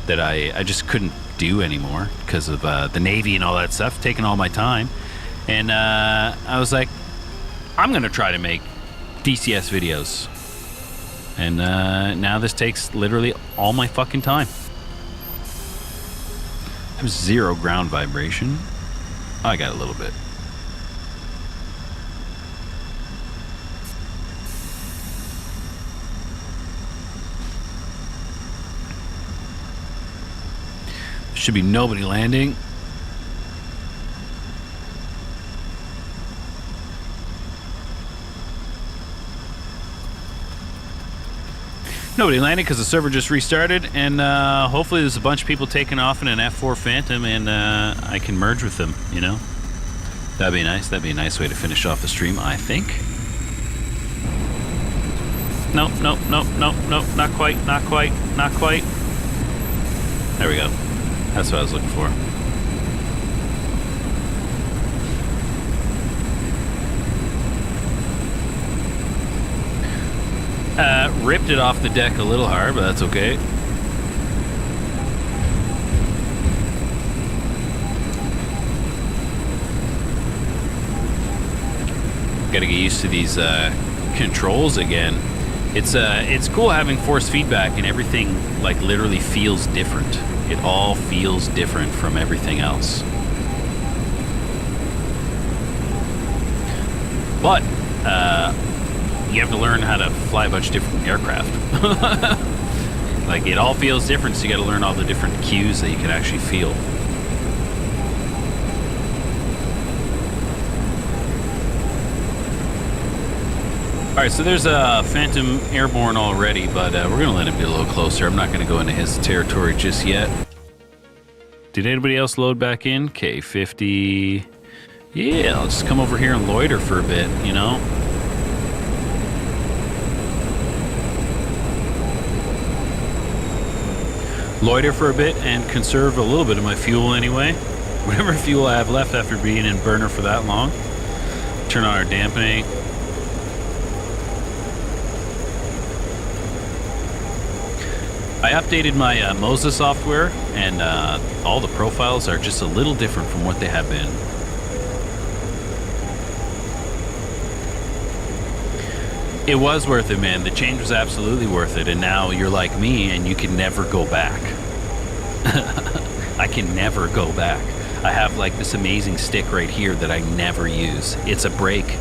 that I just couldn't do anymore because of the Navy and all that stuff, taking all my time. And I was like, I'm going to try to make DCS videos. And now this takes literally all my fucking time. I have 0 ground vibration. Oh, I got a little bit. Should be nobody landing. Nobody landed because the server just restarted, and hopefully there's a bunch of people taking off in an F4 Phantom, and I can merge with them, you know? That'd be nice. That'd be a nice way to finish off the stream, I think. Nope, nope, nope, nope, nope, not quite, not quite, not quite. There we go. That's what I was looking for. Ripped it off the deck a little hard, but that's okay. Got to get used to these controls again. It's cool having force feedback, and everything like literally feels different. It all feels different from everything else. But you have to learn how to fly a bunch of different aircraft. Like, it all feels different, so you got to learn all the different cues that you can actually feel. Alright, so there's a Phantom airborne already, but we're going to let him get a little closer. I'm not going to go into his territory just yet. Did anybody else load back in? K-50. Yeah, I'll just come over here and loiter for a bit, you know? loiter for a bit and conserve a little bit of my fuel anyway. Whatever fuel I have left after being in burner for that long. Turn on our dampening. I updated my Moza software, and all the profiles are just a little different from what they have been. It was worth it, man. The change was absolutely worth it, and now you're like me, and you can never go back. I can never go back. I have like this amazing stick right here that I never use. It's a brake.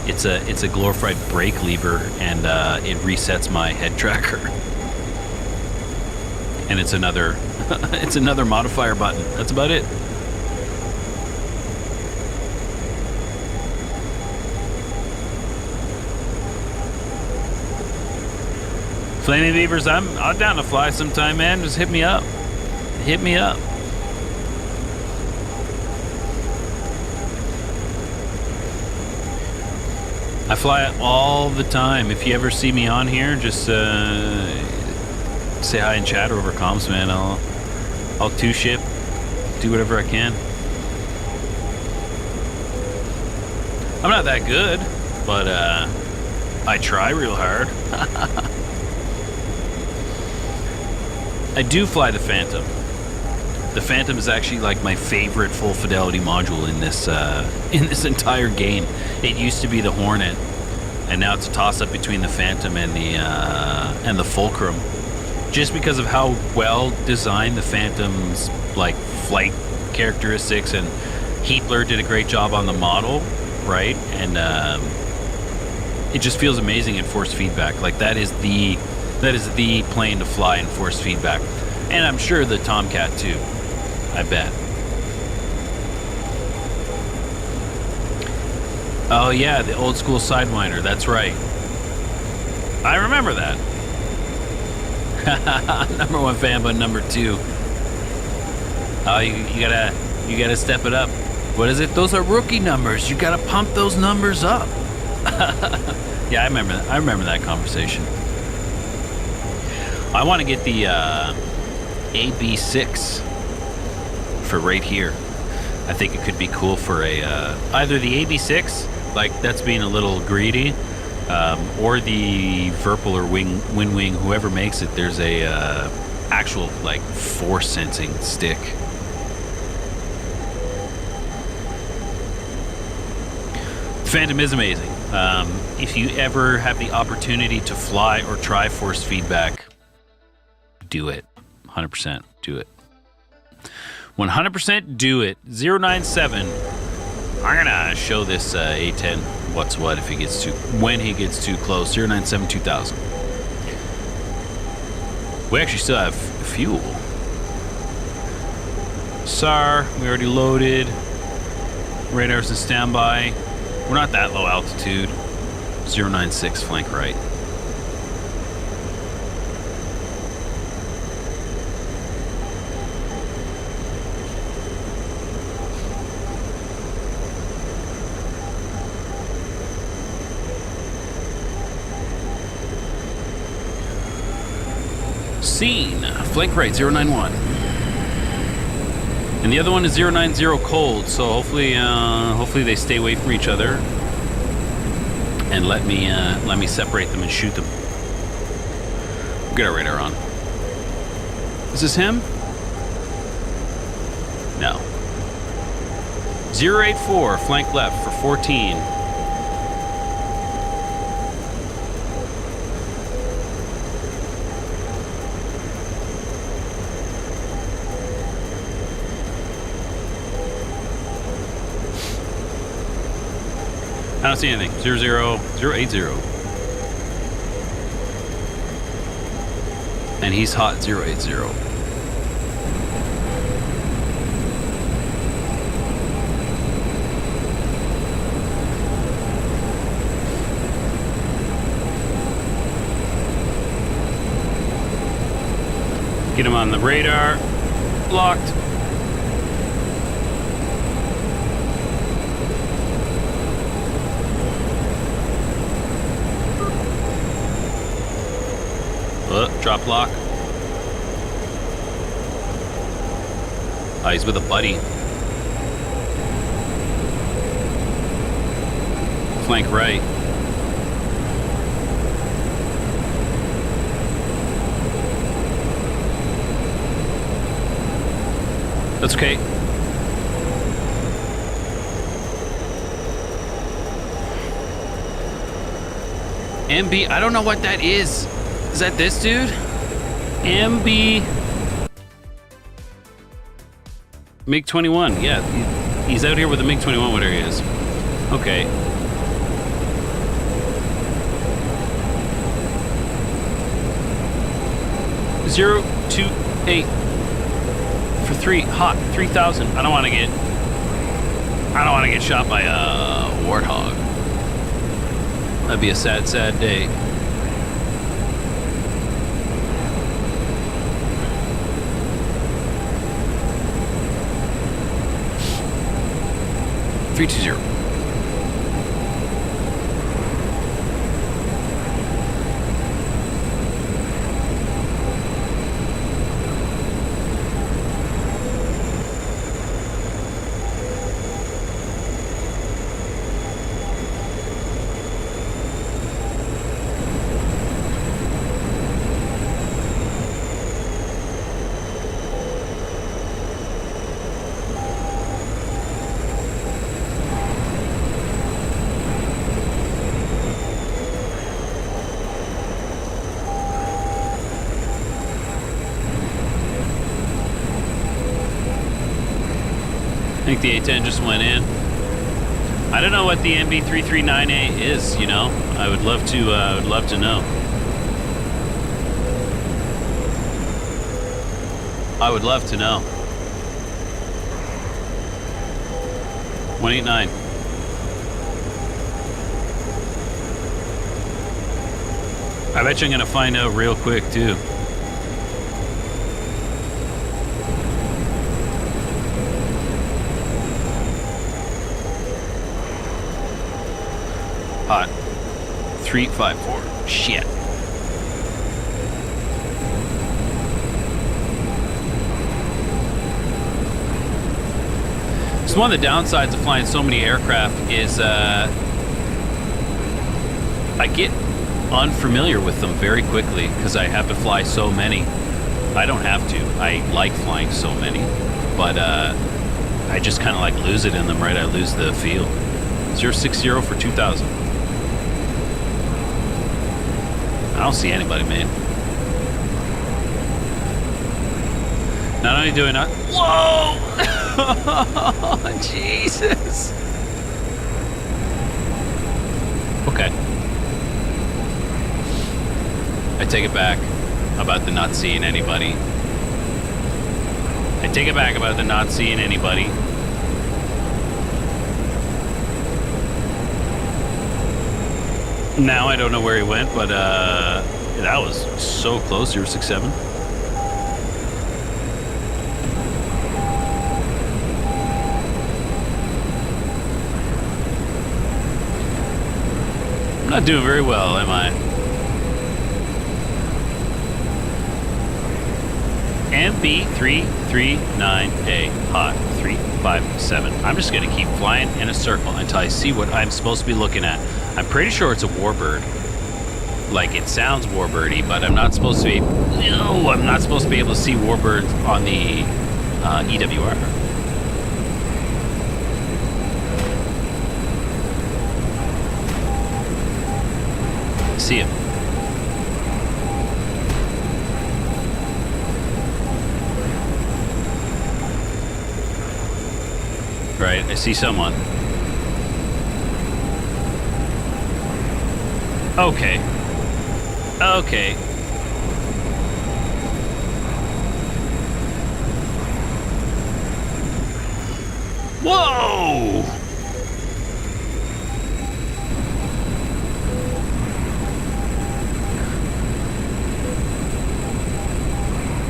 It's a glorified brake lever, and it resets my head tracker. And it's another it's another modifier button. That's about it. Flaming Beavers, I'm down to fly sometime, man. Just hit me up. Hit me up. I fly it all the time. If you ever see me on here, just say hi and chat over comms, man. I'll two-ship, do whatever I can. I'm not that good, but I try real hard. I do fly the Phantom. The Phantom is actually like my favorite full fidelity module in this entire game. It used to be the Hornet, and now it's a toss-up between the Phantom and the Fulcrum. Just because of how well designed the Phantom's like flight characteristics, and Heatler did a great job on the model, right? And it just feels amazing in force feedback. Like that is the plane to fly in force feedback, and I'm sure the Tomcat too. I bet. Oh yeah, the old school Sidewinder. That's right. I remember that. Number one fan, but number two. Oh, you gotta step it up. What is it? Those are rookie numbers. You gotta pump those numbers up. Yeah, I remember that conversation. I want to get the AB6 for right here. I think it could be cool for a either the AB6, like that's being a little greedy, or the Verpal or Wing, whoever makes it. There's a actual like force sensing stick. Phantom is amazing. If you ever have the opportunity to fly or try force feedback, do it. 100% do it. 100% do it. 097. I'm gonna show this A10 what's what if he gets too when he gets too close. 097 2000. We actually still have fuel. SAR, we already loaded. Radars in standby. We're not that low altitude. 096 flank right. Scene, flank right 091. And the other one is 090 cold, so hopefully they stay away from each other. And let me separate them and shoot them. Get our radar on. Is this him? No. 084, flank left for 14. I don't see anything. 080. And he's hot 080. Get him on the radar. Locked. Drop lock. Oh, he's with a buddy. Flank right. That's okay. MB, I don't know what that is. Is that this dude? MB MiG-21. Yeah, he's out here with a MiG-21, whatever he is. Okay. Zero, 2, 8 for 3. Hot 3,000. I don't want to get shot by a warthog. That'd be a sad, sad day. Three, 2, 0. I think the A-10 just went in. I don't know what the MB339A is, you know. I would love to know. I would love to know. 189. I bet you I'm gonna find out real quick too. Hot. 354. Shit. So one of the downsides of flying so many aircraft is I get unfamiliar with them very quickly because I have to fly so many. I don't have to. I like flying so many, but I just kind of like lose it in them, right? I lose the feel. 060 for 2,000. I don't see anybody, man. Not only do I not... Whoa! Jesus! Okay. I take it back about the not seeing anybody. I take it back about the not seeing anybody. Now I don't know where he went, but that was so close. 067. I'm not doing very well, am I? MB339A, hot 357. I'm just gonna keep flying in a circle until I see what I'm supposed to be looking at. I'm pretty sure it's a warbird. Like, it sounds warbirdy, but I'm not supposed to be... No, I'm not supposed to be able to see warbirds on the EWR. See him. Right, I see someone. Okay. Okay. Whoa!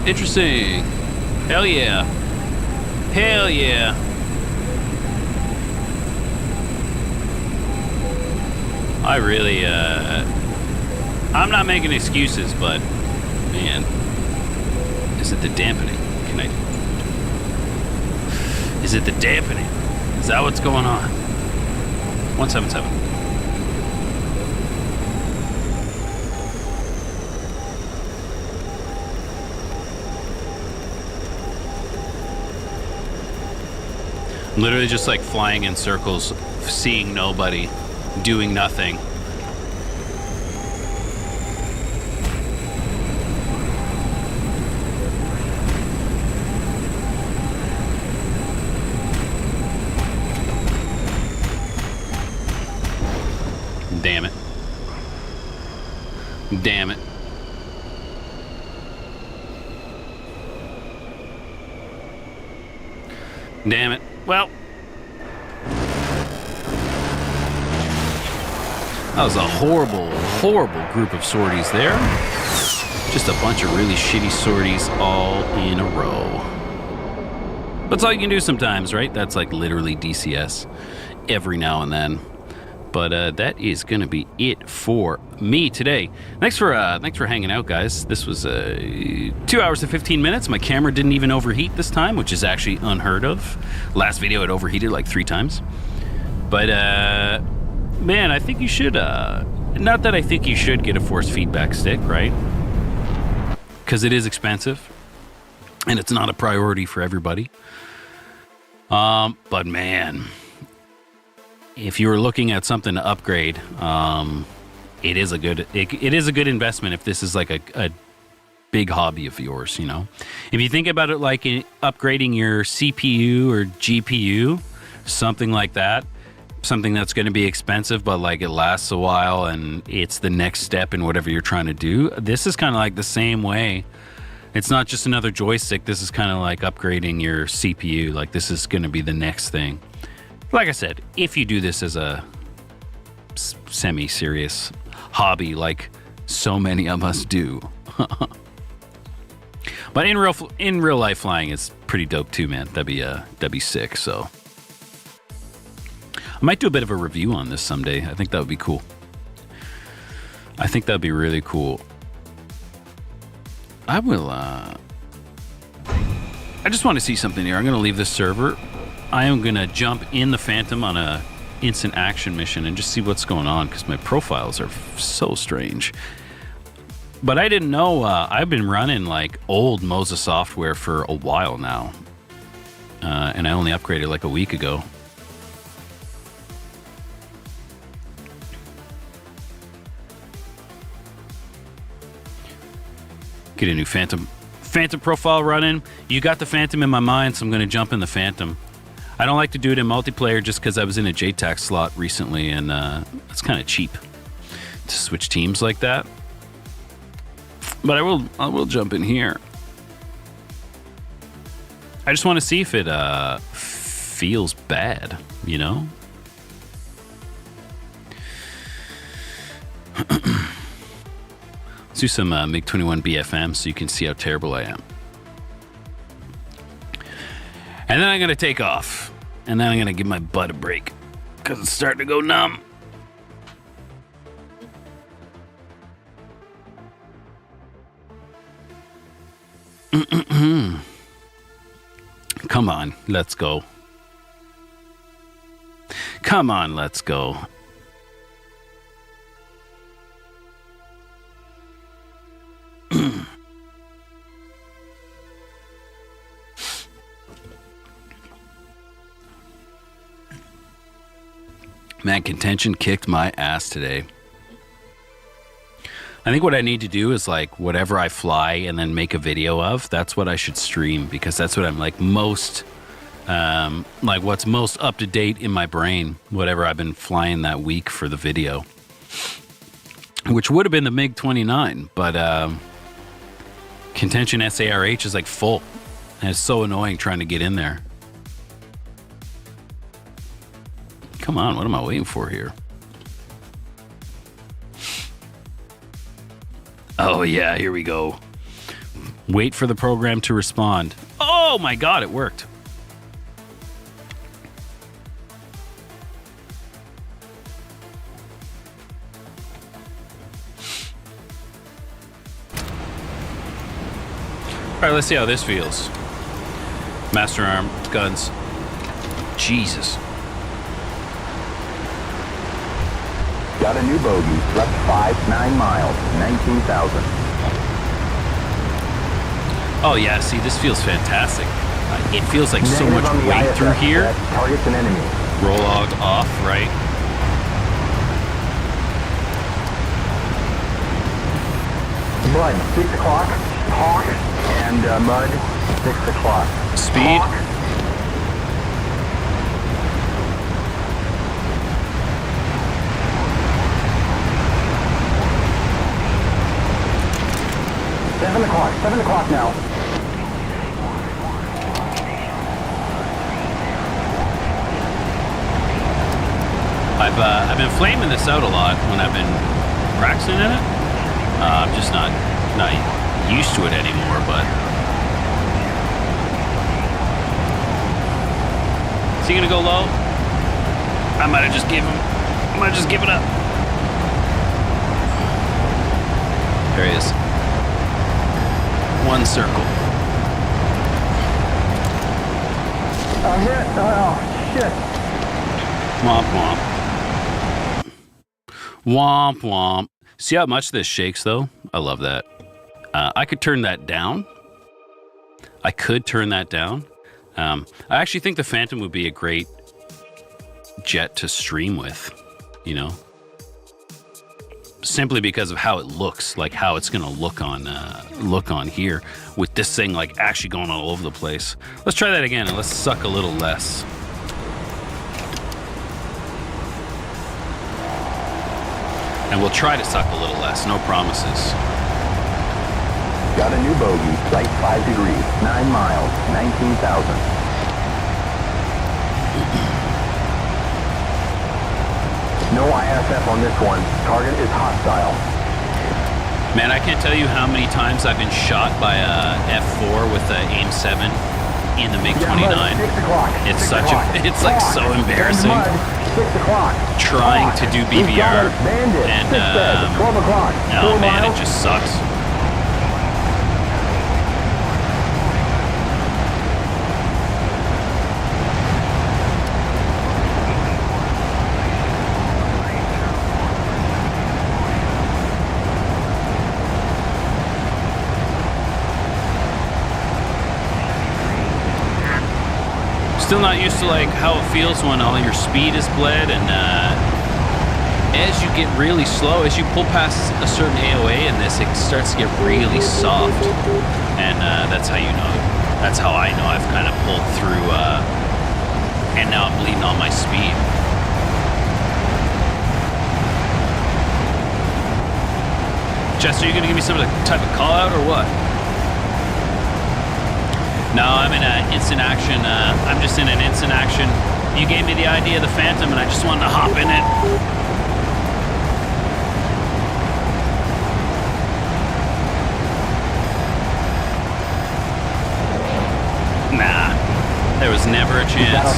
Interesting. Hell yeah. Hell yeah. I really, I'm not making excuses, but, man, is it the dampening? Can I... Is it the dampening? Is that what's going on? 177. Literally just like flying in circles, seeing nobody, doing nothing. Damn it. Damn it. Damn it. Well, that was a horrible, horrible group of sorties there. Just a bunch of really shitty sorties all in a row. That's all you can do sometimes, right? That's like literally DCS every now and then. But that is going to be it for me today. Thanks for hanging out, guys. This was 2 hours and 15 minutes. My camera didn't even overheat this time, which is actually unheard of. Last video it overheated like 3 times. But man, I think you should. Not that I think you should get a force feedback stick, right? Because it is expensive, and it's not a priority for everybody. But man, if you were looking at something to upgrade, it is a good investment if this is like a big hobby of yours, you know. If you think about it like upgrading your CPU or GPU, something like that, something that's going to be expensive but like it lasts a while and it's the next step in whatever you're trying to do, this is kind of like the same way. It's not just another joystick. This is kind of like upgrading your CPU. Like this is going to be the next thing. Like I said, if you do this as a semi-serious hobby, like so many of us do. But in real life flying is pretty dope too, man. That'd be sick. So I might do a bit of a review on this someday. I think that would be cool. I think that'd be really cool. I will. I just want to see something here. I'm going to leave this server. I am going to jump in the Phantom on a instant action mission and just see what's going on because my profiles are so strange. But I didn't know I've been running like old Moza software for a while now. And I only upgraded like a week ago. Get a new Phantom profile running. You got the Phantom in my mind, so I'm going to jump in the Phantom. I don't like to do it in multiplayer just because I was in a JTAC slot recently, and it's kind of cheap to switch teams like that. But I will jump in here. I just want to see if it feels bad, you know? Let's do some MiG-21 BFM so you can see how terrible I am. And then I'm going to take off. And then I'm going to give my butt a break. Because it's starting to go numb. Come on, let's go. Come on, let's go. Man, contention kicked my ass today. I think what I need to do is like whatever I fly and then make a video of, that's what I should stream because that's what I'm like most, like what's most up to date in my brain, whatever I've been flying that week for the video. Which would have been the MiG-29, but contention SARH is like full. And it's so annoying trying to get in there. Come on, what am I waiting for here? Oh yeah, here we go. Wait for the program to respond. Oh my god, it worked. All right, let's see how this feels. Master arm, guns. Jesus. Got a new bogey. Left 5, 9 miles, 19,000. Oh yeah, see, this feels fantastic. It feels like so Negative much on the weight ISS through here. set. Target's an enemy. Roll log off, right? Mud, 6 o'clock. Hawk and mud, 6 o'clock. Speed. Hawk. Seven o'clock now. I've been flaming this out a lot when I've been practicing in it. I'm just not used to it anymore, but. Is he gonna go low? I might have just give it up. There he is. One circle. I'm hit. Oh, shit. Womp womp. Womp womp. See how much this shakes, though? I love that. I could turn that down. I actually think the Phantom would be a great jet to stream with, you know? Simply because of how it looks, like how it's gonna look on here with this thing like actually going all over the place. Let's try that again and let's suck a little less. And we'll try to suck a little less, no promises. Got a new bogey. Right 5 degrees, 9 miles, 19,000. No ISF on this one. Target is hostile. Man, I can't tell you how many times I've been shot by a F4 with a AIM 7 in the MiG-29. It's like so embarrassing. 6 o'clock. Trying to do BBR and 12 o'clock. oh man, it just sucks. Still not used to like how it feels when all your speed is bled, and as you get really slow, as you pull past a certain AOA in this, it starts to get really soft, and that's how you know. That's how I know I've kind of pulled through, and now I'm bleeding all my speed. Chester, you gonna give me some type of call out or what? No, I'm in an instant action. I'm just in an instant action. You gave me the idea of the Phantom, and I just wanted to hop in it. Nah, there was never a chance.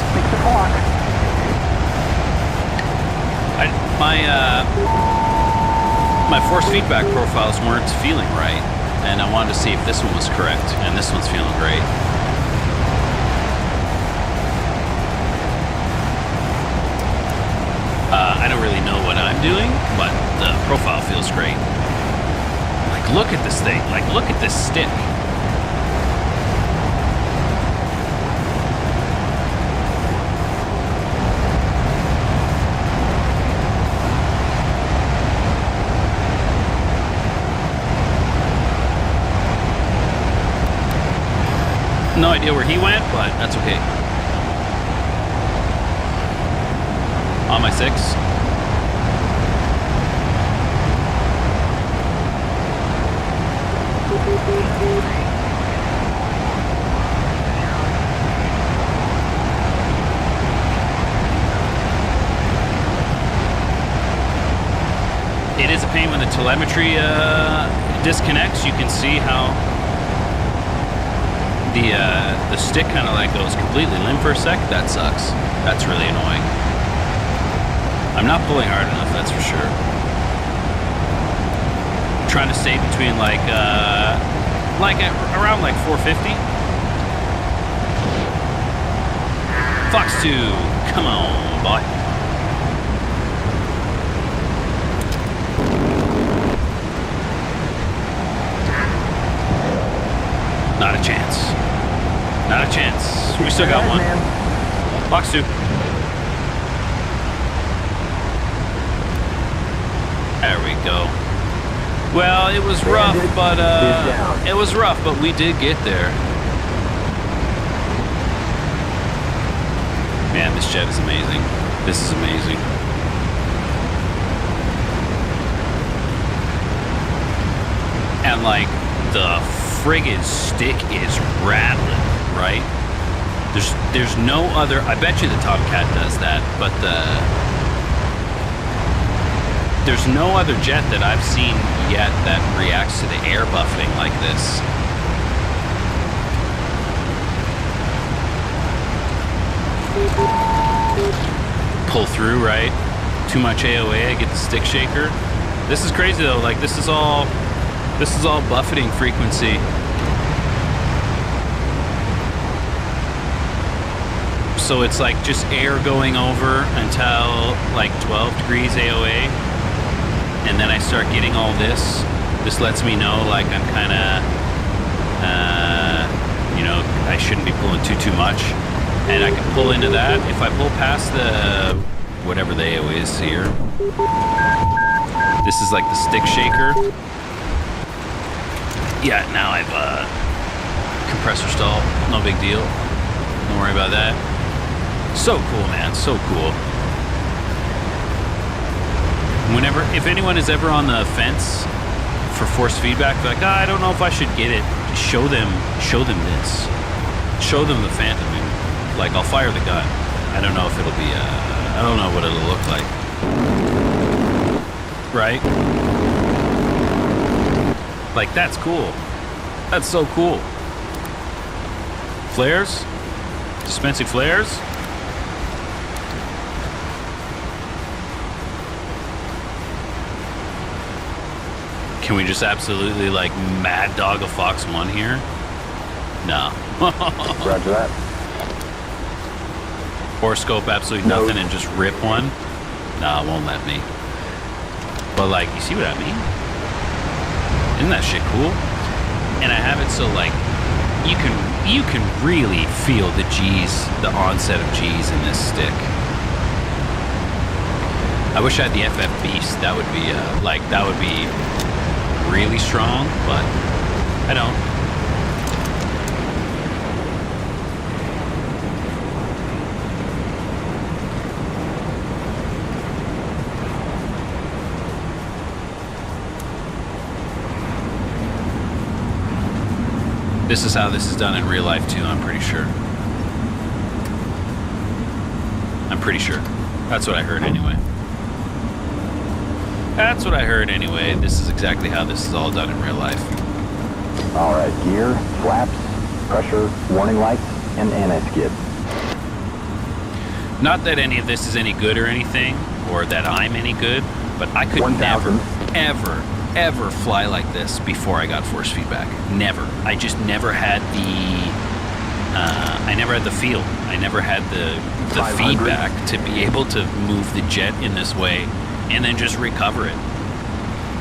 My force feedback profiles weren't feeling right, and I wanted to see if this one was correct, and this one's feeling great. I don't really know what I'm doing, but the profile feels great. Like, look at this thing. Like, look at this stick. No idea where he went, but that's okay. On my 6. It is a pain when the telemetry disconnects. You can see how the stick kind of like goes completely limp for a sec. That sucks. That's really annoying. I'm not pulling hard enough, that's for sure. I'm trying to stay between like around like 450. Fox 2, come on, boy. Not a chance. Not a chance. We still got one. Fox 2. There we go. Well, it was rough, but we did get there. Man, this jet is amazing. This is amazing. And like the friggin' stick is rattling, right? There's no other. I bet you the Tomcat does that, but there's no other jet that I've seen yet that reacts to the air buffeting like this. Pull through, right? Too much AOA, I get the stick shaker. This is crazy though, like this is all buffeting frequency. So it's like just air going over until like 12 degrees AOA. And then I start getting all this. This lets me know like I'm kind of, you know, I shouldn't be pulling too much. And I can pull into that. If I pull past the, whatever the AOA is here. This is like the stick shaker. Yeah, now I've, compressor stall, no big deal. Don't worry about that. So cool, man, so cool. Whenever, if anyone is ever on the fence for force feedback, like, oh, I don't know if I should get it, just show them this. Show them the Phantom. Like, I'll fire the gun. I don't know if it'll be, I don't know what it'll look like. Right? Like, that's cool. That's so cool. Flares? Dispensing flares? Can we just absolutely like mad dog a Fox 1 here? No. Roger that. Horoscope absolutely nothing and just rip one? No, it won't let me. But like, you see what I mean? Isn't that shit cool? And I have it so like you can really feel the G's, the onset of G's in this stick. I wish I had the FF Beast. That would be like that would be really strong, but I don't. This is how this is done in real life too, I'm pretty sure. I'm pretty sure. That's what I heard anyway. That's what I heard anyway. This is exactly how this is all done in real life. All right, gear, flaps, pressure, warning lights, and anti-skid. Not that any of this is any good or anything, or that I'm any good, but I could 1,000. ever fly like this before I got force feedback. Never. I just never had the I never had the feel. I never had the 500. feedback to be able to move the jet in this way and then just recover it.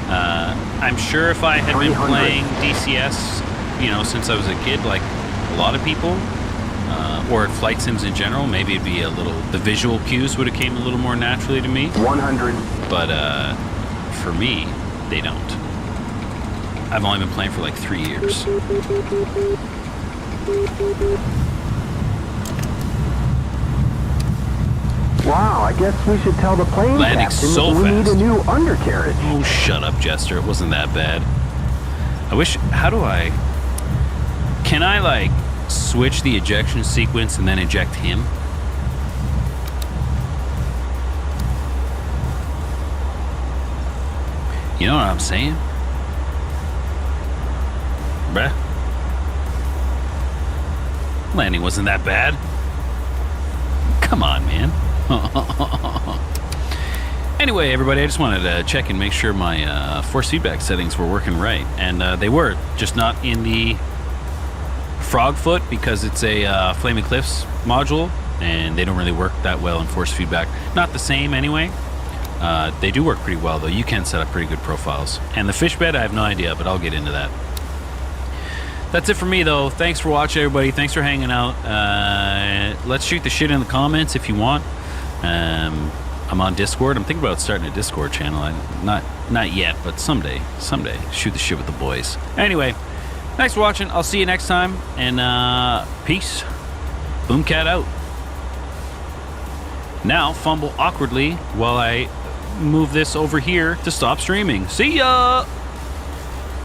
I'm sure if I had been 300. playing DCS, you know, since I was a kid, like a lot of people, or flight sims in general, maybe it'd be a little, the visual cues would have came a little more naturally to me. 100. But for me, they don't. I've only been playing for like 3 years. Wow, I guess we should tell the plane Landing captain so that we need fast. a new undercarriage. Oh, shut up, Jester. It wasn't that bad. I wish, how do I, can I like switch the ejection sequence and then eject him? You know what I'm saying? Bruh. Landing wasn't that bad. Come on, man. Anyway, everybody, I just wanted to check and make sure my force feedback settings were working right. And they were, just not in the Frog Foot because it's a Flaming Cliffs module. and they don't really work that well in force feedback. Not the same anyway. They do work pretty well though. You can set up pretty good profiles. And the fish bed, I have no idea, but I'll get into that. That's it for me though. Thanks for watching, everybody. Thanks for hanging out. Let's shoot the shit in the comments if you want. I'm on Discord. I'm thinking about starting a Discord channel. Not yet, but someday. Shoot the shit with the boys. Anyway, thanks for watching. I'll see you next time. And peace. BoomCat out. Now fumble awkwardly while I move this over here to stop streaming. See ya!